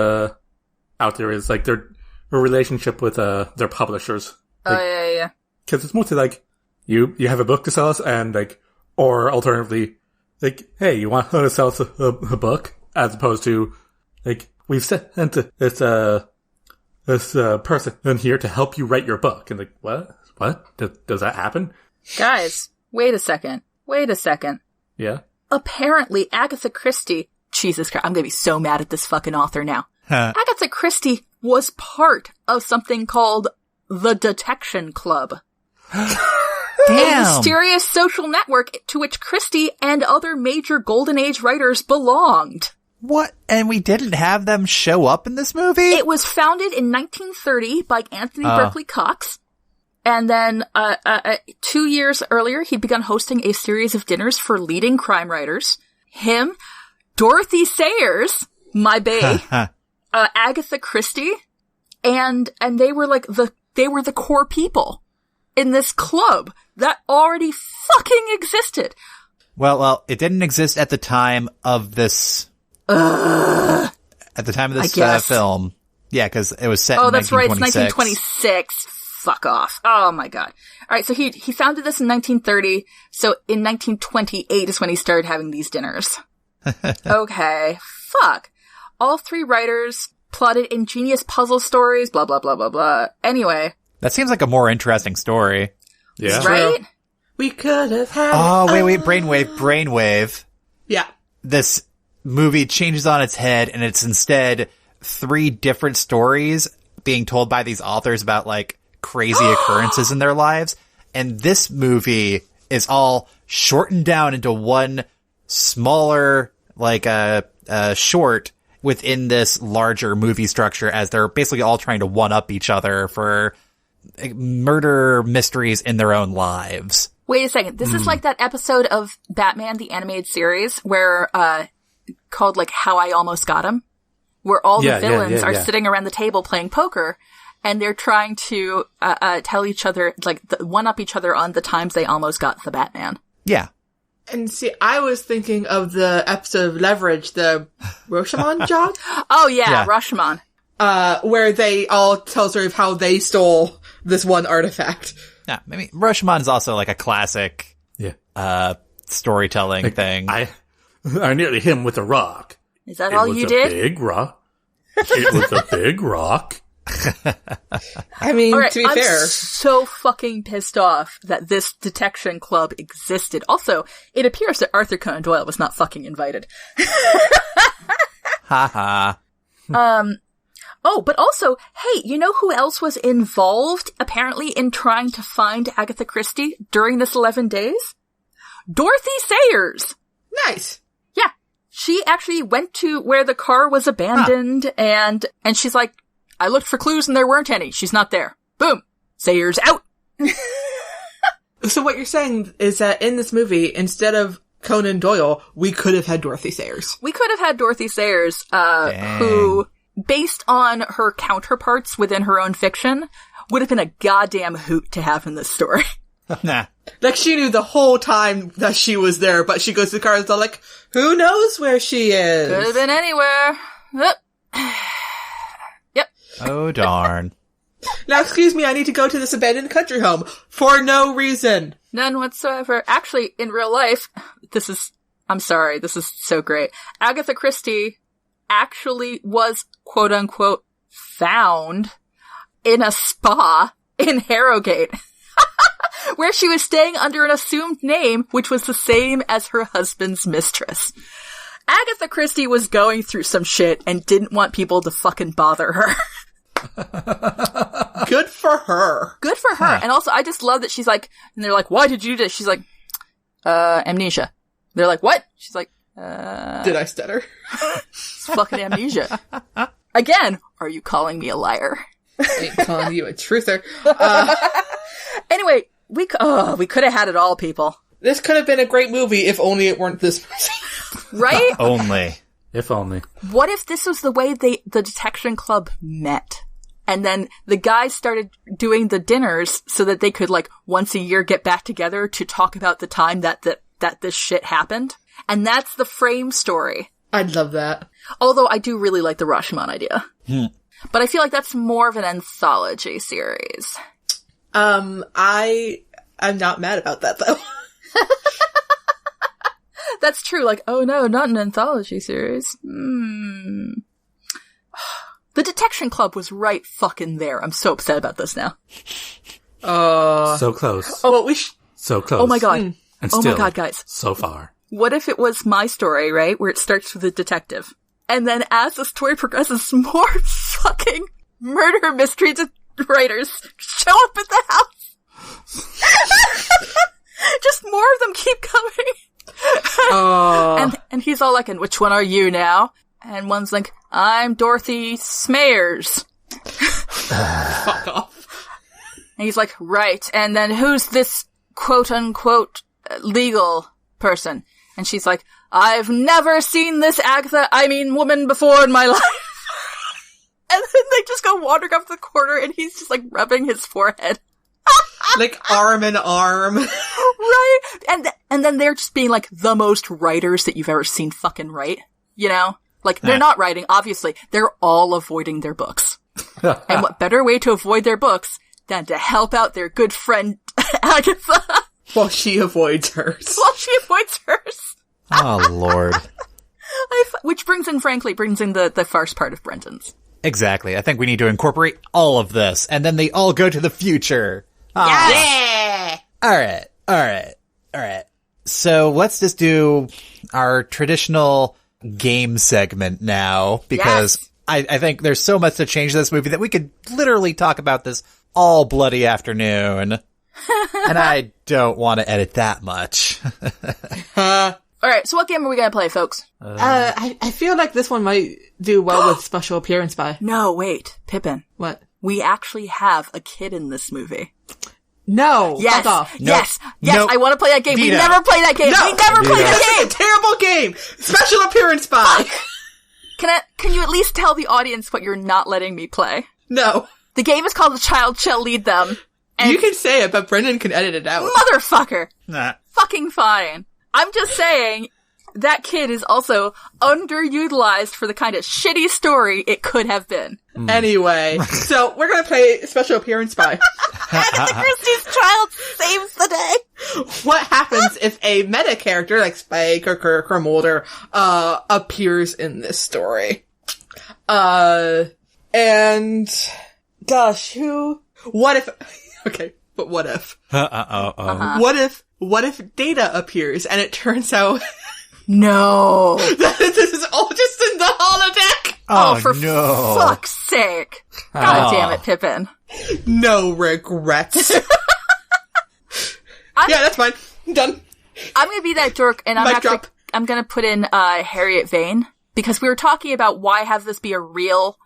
out there is like their relationship with their publishers. Like, Yeah. because it's mostly like you have a book to sell us, and like, or alternatively, like, hey, you want to sell us a book, as opposed to like, we've sent this person in here to help you write your book, and like, what does that happen? Guys, wait a second. Yeah. Apparently, Agatha Christie, Jesus Christ, I'm gonna be so mad at this fucking author now. Agatha Christie was part of something called the Detection Club. A mysterious social network to which Christie and other major Golden Age writers belonged. What? And we didn't have them show up in this movie? It was founded in 1930 by Anthony Berkeley Cox. And then 2 years earlier, he'd begun hosting a series of dinners for leading crime writers. Him, Dorothy Sayers, my bae, Agatha Christie, and they were like they were the core people in this club that already fucking existed. Well, it didn't exist at the time of this. At the time of this film, yeah, because it was set. Oh, in that's right. It's 1926. 1926. Fuck off. Oh my god. All right, so he founded this in 1930. So in 1928 is when he started having these dinners. Okay. Fuck. All three writers plotted ingenious puzzle stories. Blah blah blah blah blah. Anyway, that seems like a more interesting story. Yeah. right? We could have had... Oh, wait, brainwave. Yeah. This movie changes on its head, and it's instead 3 different stories being told by these authors about, like, crazy occurrences in their lives. And this movie is all shortened down into one smaller, like, short within this larger movie structure, as they're basically all trying to one-up each other for murder mysteries in their own lives. Wait a second. This is like that episode of Batman, the animated series, where, called, like, How I Almost Got Him, where all the villains are sitting around the table playing poker, and they're trying to, tell each other, like, one-up each other on the times they almost got the Batman. Yeah. And see, I was thinking of the episode of Leverage, the Rashomon job. Oh, yeah, Rashomon. Where they all tell sort of how they stole this one artifact. Yeah, maybe Rashomon is also like a classic storytelling thing. I nearly hit him with a rock. Is that all you did? Big rock. It was a big rock. I mean, right, to be fair. I'm so fucking pissed off that this detection club existed. Also, it appears that Arthur Conan Doyle was not fucking invited. Haha. Oh, but also, hey, you know who else was involved, apparently, in trying to find Agatha Christie during this 11 days? Dorothy Sayers! Nice. Yeah. She actually went to where the car was abandoned, and she's like, I looked for clues and there weren't any. She's not there. Boom. Sayers out. So what you're saying is that in this movie, instead of Conan Doyle, we could have had Dorothy Sayers. We could have had Dorothy Sayers, who, based on her counterparts within her own fiction, would have been a goddamn hoot to have in this story. Nah. Like, she knew the whole time that she was there, but she goes to the car and is all like, who knows where she is? Could have been anywhere. Yep. Oh, darn. Now, excuse me, I need to go to this abandoned country home for no reason. None whatsoever. Actually, in real life, I'm sorry, this is so great. Agatha Christie actually was, quote unquote, found in a spa in Harrogate, where she was staying under an assumed name, which was the same as her husband's mistress. Agatha Christie was going through some shit and didn't want people to fucking bother her. Good for her. Good for her. Huh. And also, I just love that she's like, and they're like, why did you do this? She's like, amnesia. They're like, what? She's like, did I stutter? It's fucking amnesia. Again, are you calling me a liar? I ain't calling you a truther. Anyway, we could have had it all, people. This could have been a great movie if only it weren't this movie. Right? Only. If only. What if this was the way the detection club met? And then the guys started doing the dinners so that they could, like, once a year get back together to talk about the time that this shit happened. And that's the frame story. I'd love that. Although I do really like the Rashomon idea. But I feel like that's more of an anthology series. I'm not mad about that, though. That's true. Like, oh no, not an anthology series. The Detection Club was right fucking there. I'm so upset about this now. So close. Oh, well, so close. Oh my god. And oh still, my god, guys. So far. What if it was my story, right? Where it starts with a detective. And then as the story progresses, more fucking murder mystery writers show up at the house. Just more of them keep coming. And he's all like, and which one are you now? And one's like, I'm Dorothy Smayers. Fuck off. And he's like, right. And then who's this quote unquote legal person? And she's like, I've never seen this woman before in my life. And then they just go wandering up the corner and he's just like rubbing his forehead. Like arm in arm. Right? And then they're just being like the most writers that you've ever seen fucking write. You know? Like, they're not writing, obviously. They're all avoiding their books. And what better way to avoid their books than to help out their good friend, Agatha? While she avoids hers. Oh, Lord. Which brings in the farce part of Brenton's. Exactly. I think we need to incorporate all of this, and then they all go to the future. Yeah! All right. All right. So let's just do our traditional game segment now, because I think there's so much to change this movie that we could literally talk about this all bloody afternoon. And I don't want to edit that much. All right, so what game are we going to play, folks? I feel like this one might do well with special appearance by. No, wait. Pippin. What? We actually have a kid in this movie. No. Yes. Fuck off. Yes. Nope. Yes. Nope. I want to play that game. Vito. We never play that game. No. We never play that This game. is a terrible game. Special appearance by. Can you at least tell the audience what you're not letting me play? No. The game is called The Child Shall Lead Them. And You can say it, but Brendan can edit it out. motherfucker. Nah. Fucking fine. I'm just saying that kid is also underutilized for the kind of shitty story it could have been. Anyway, so we're gonna play special appearance by. Agatha Christie's child saves the day. What happens if a meta character like Spike or Kirk or Mulder appears in this story? And gosh, what if okay, but what if? What if Data appears and it turns out No. that this is all just in the holodeck? Oh, for no. fuck's sake. God damn it, Pippin. No regrets. Yeah, that's fine. Done. I'm gonna be that dork, and Mic drop. I'm gonna put in, Harriet Vane, because we were talking about why have this be a real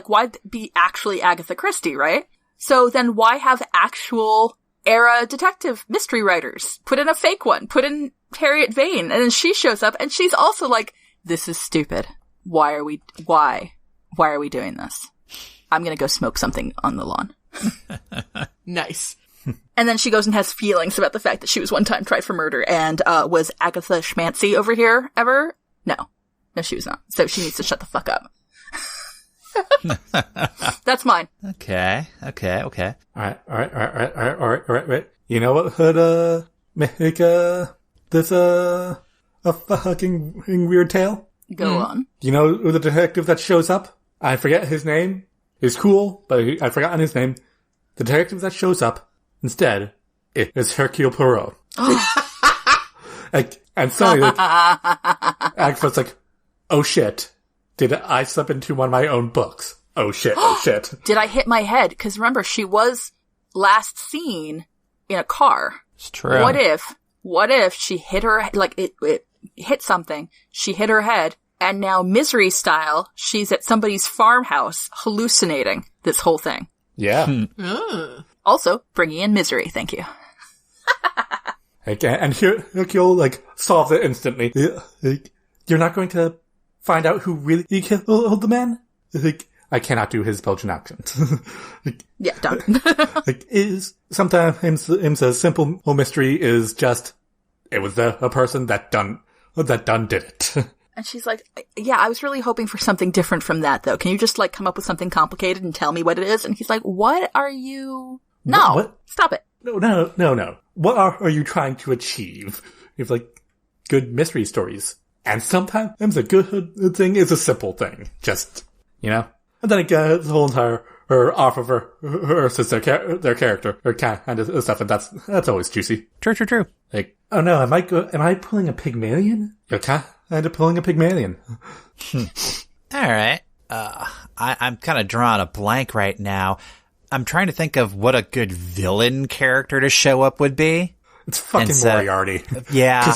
why be actually Agatha Christie, right? So then why have actual era detective mystery writers? Put in a fake one. Put in Harriet Vane, and then she shows up, and she's also like, this is stupid. Why are we doing this? I'm gonna go smoke something on the lawn. Nice. And then she goes and has feelings about the fact that she was one time tried for murder, and was Agatha Schmancy over here ever? No, she was not. So she needs to shut the fuck up. That's mine. Okay. All right. You know what would make this a fucking weird tale? Go on. You know the detective that shows up? I forget his name. He's cool, but I've forgotten his name. The detective that shows up instead is Hercule Poirot. And suddenly, Agatha's like, "Oh shit! Did I slip into one of my own books? Oh shit! Oh shit!" Did I hit my head? Because remember, she was last seen in a car. It's true. What if she hit her, like, it hit something, she hit her head, and now Misery style, she's at somebody's farmhouse hallucinating this whole thing. Yeah. Also, bringing in Misery, thank you. Okay, and Hercule, solves it instantly. You're not going to find out who really killed the man? I cannot do his Belgian accent. Yeah, done. Sometimes a simple mystery is just, it was a person that done did it. And she's like, yeah, I was really hoping for something different from that, though. Can you just, come up with something complicated and tell me what it is? And he's like, what are you... No! What? Stop it. No. What are you trying to achieve? You have, good mystery stories. And sometimes a good thing is a simple thing. Just, And then again, the whole entire off of her sister, their character, or kind of stuff, and that's always juicy. True. Oh no, am I pulling a Pygmalion? You're kind of pulling a Pygmalion. All right. I'm kind of drawing a blank right now. I'm trying to think of what a good villain character to show up would be. It's fucking Moriarty. Yeah.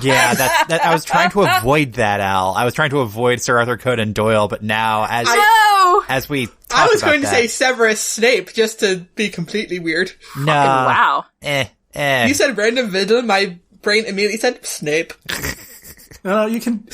Yeah, that I was trying to avoid that, Al. I was trying to avoid Sir Arthur Conan Doyle, but now as we talk I was about going to say Severus Snape just to be completely weird. no. Wow. You said random villain, my brain immediately said Snape. No, you can,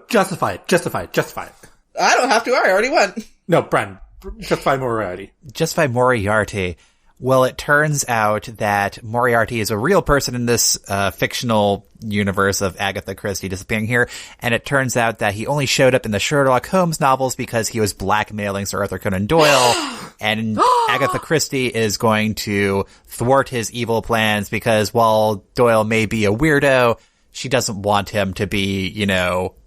justify it. I don't have to, I already went. No, Bren, justify Moriarty. Justify Moriarty. Well, it turns out that Moriarty is a real person in this fictional universe of Agatha Christie disappearing here, and it turns out that he only showed up in the Sherlock Holmes novels because he was blackmailing Sir Arthur Conan Doyle, and Agatha Christie is going to thwart his evil plans because while Doyle may be a weirdo, she doesn't want him to be,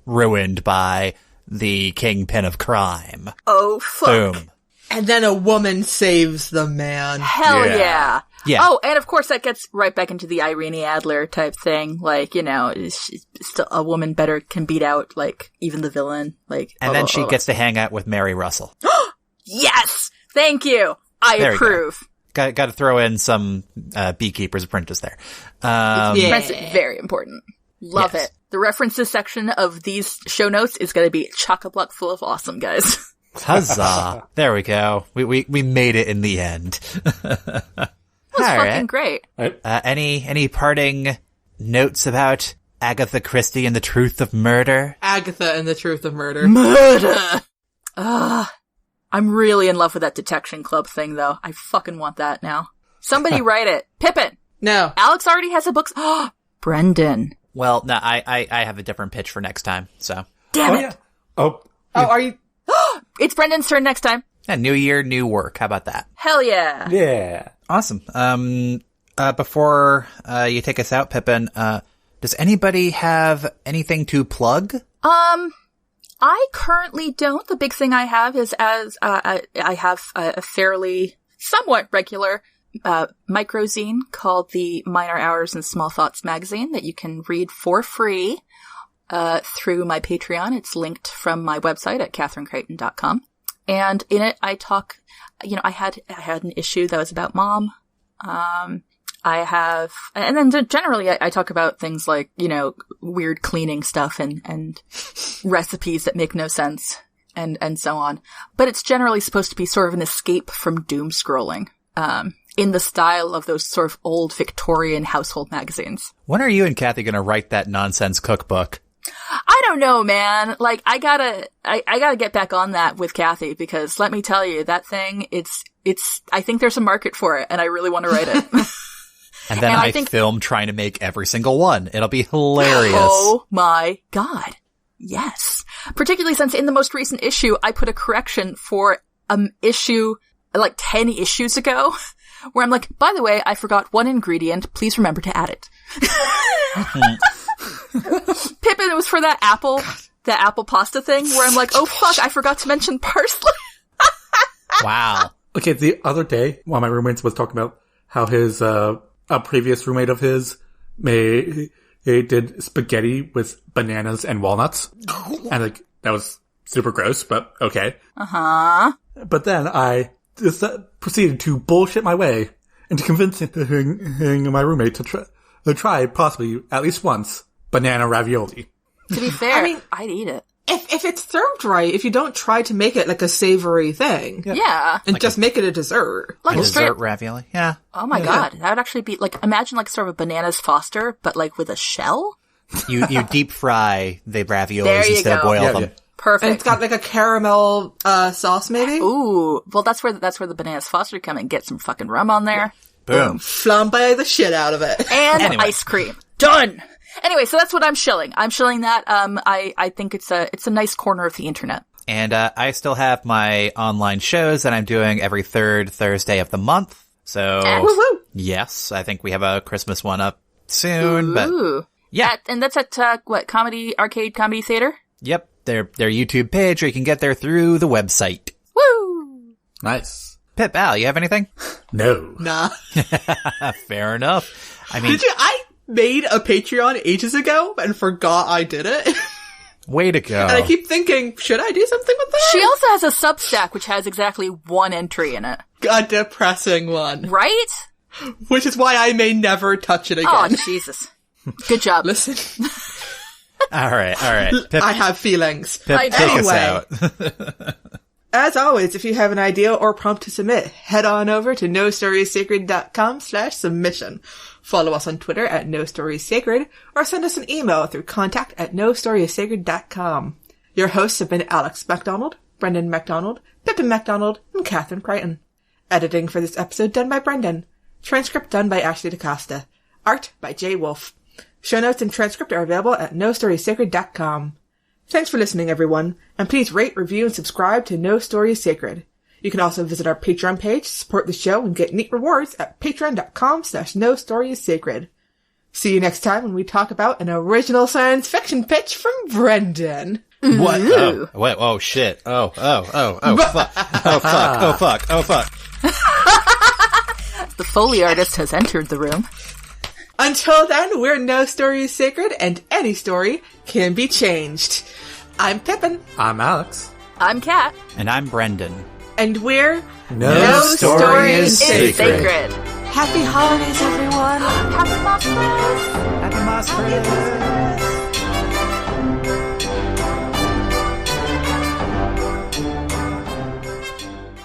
ruined by the kingpin of crime. Oh, fuck. Boom. And then a woman saves the man. Hell yeah. Yeah. Oh, and of course that gets right back into the Irene Adler type thing. Like, she's still a woman better can beat out, like, even the villain. Like, And then she gets to hang out with Mary Russell. Yes! Thank you! I approve. Got to throw in some Beekeeper's Apprentice there. Very important. Love it. The references section of these show notes is going to be chock-a-block full of awesome, guys. Huzzah. There we go. We made it in the end. That was fucking great. Any parting notes about Agatha Christie and the Truth of Murder? Agatha and the Truth of Murder. Murder! I'm really in love with that Detection Club thing, though. I fucking want that now. Somebody write it. Pippin! No. Alex already has a book. Brendan. Well, no, I have a different pitch for next time, so. Damn it! Yeah. Oh, are you? It's Brendan's turn next time. Yeah, new year, new work. How about that? Hell yeah. yeah. Awesome. Before you take us out, Pippin, does anybody have anything to plug? I currently don't. The big thing I have is I have a fairly somewhat regular microzine called the Minor Hours and Small Thoughts magazine that you can read for free through my Patreon. It's linked from my website at catherinecrichton.com. And in it, I talk, I had an issue that was about mom. And then generally I talk about things like, weird cleaning stuff and recipes that make no sense and so on. But it's generally supposed to be sort of an escape from doom scrolling, in the style of those sort of old Victorian household magazines. When are you and Kathy going to write that nonsense cookbook? I don't know, man. Like, I gotta get back on that with Kathy, because let me tell you, that thing, I think there's a market for it, and I really want to write it. And then I film trying to make every single one. It'll be hilarious. Oh my god. Yes. Particularly since in the most recent issue, I put a correction for issue, like 10 issues ago, where I'm like, by the way, I forgot one ingredient. Please remember to add it. Pippin, it was for that apple pasta thing, where I'm like, oh fuck, I forgot to mention parsley. Wow. Okay, the other day, one of my roommates was talking about how his, a previous roommate of his he did spaghetti with bananas and walnuts. And like, that was super gross, but okay. Uh-huh. But then I just proceeded to bullshit my way into convincing my roommate to try possibly at least once banana ravioli. To be fair, I'd eat it. If it's served right, if you don't try to make it like a savory thing. Yeah. And just make it a dessert. Like a a straight dessert ravioli? Yeah. Oh my god. That would actually be like, imagine like sort of a bananas Foster, but like with a shell? You deep fry the There raviolis you instead of go. boil them. Yeah. Perfect. And it's got like a caramel sauce maybe. Ooh. Well, that's where the bananas Foster come and get some fucking rum on there. Boom. Flambe the shit out of it. And Anyway. ice cream. Done! Anyway, so that's what I'm shilling. I'm shilling that. I think it's a nice corner of the internet. And I still have my online shows that I'm doing every third Thursday of the month. So, Woo-woo. yes, I think we have a Christmas one up soon. But Ooh. yeah. And that's at, Arcade Comedy Theater? Yep, their YouTube page, or you can get there through the website. Woo! Nice. Pip, Al, you have anything? No. Nah. Fair enough. I mean, I made a Patreon ages ago and forgot I did it. way to go. And I keep thinking, should I do something with that? She also has a Substack which has exactly one entry in it. A depressing one. Right? Which is why I may never touch it Oh, again. Jesus. Good job. Listen, All right. Pip, I have feelings. Pip, I know. take us Anyway. out. As always, if you have an idea or prompt to submit, head on over to nostoriessacred.com/submission. Follow us on Twitter at nostoriessacred, or send us an email through contact@nostoriessacred.com. Your hosts have been Alex MacDonald, Brendan MacDonald, Pippin MacDonald, and Catherine Crichton. Editing for this episode done by Brendan. Transcript done by Ashley DaCosta. Art by Jay Wolf. Show notes and transcript are available at nostoriessacred.com. Thanks for listening, everyone, and please rate, review, and subscribe to No Story is Sacred. You can also visit our Patreon page to support the show and get neat rewards at patreon.com/nostoryissacred. See you next time when we talk about an original science fiction pitch from Brendan. What? Oh, wait, oh, shit. Oh, fuck. Oh, fuck. The Foley artist has entered the room. Until then, we're No Story is Sacred, and any story can be changed. I'm Pippin. I'm Alex. I'm Kat. And I'm Brendan. And we're No Story is Sacred. Happy holidays, everyone. Happy Moss Fest! Happy Moss Fest!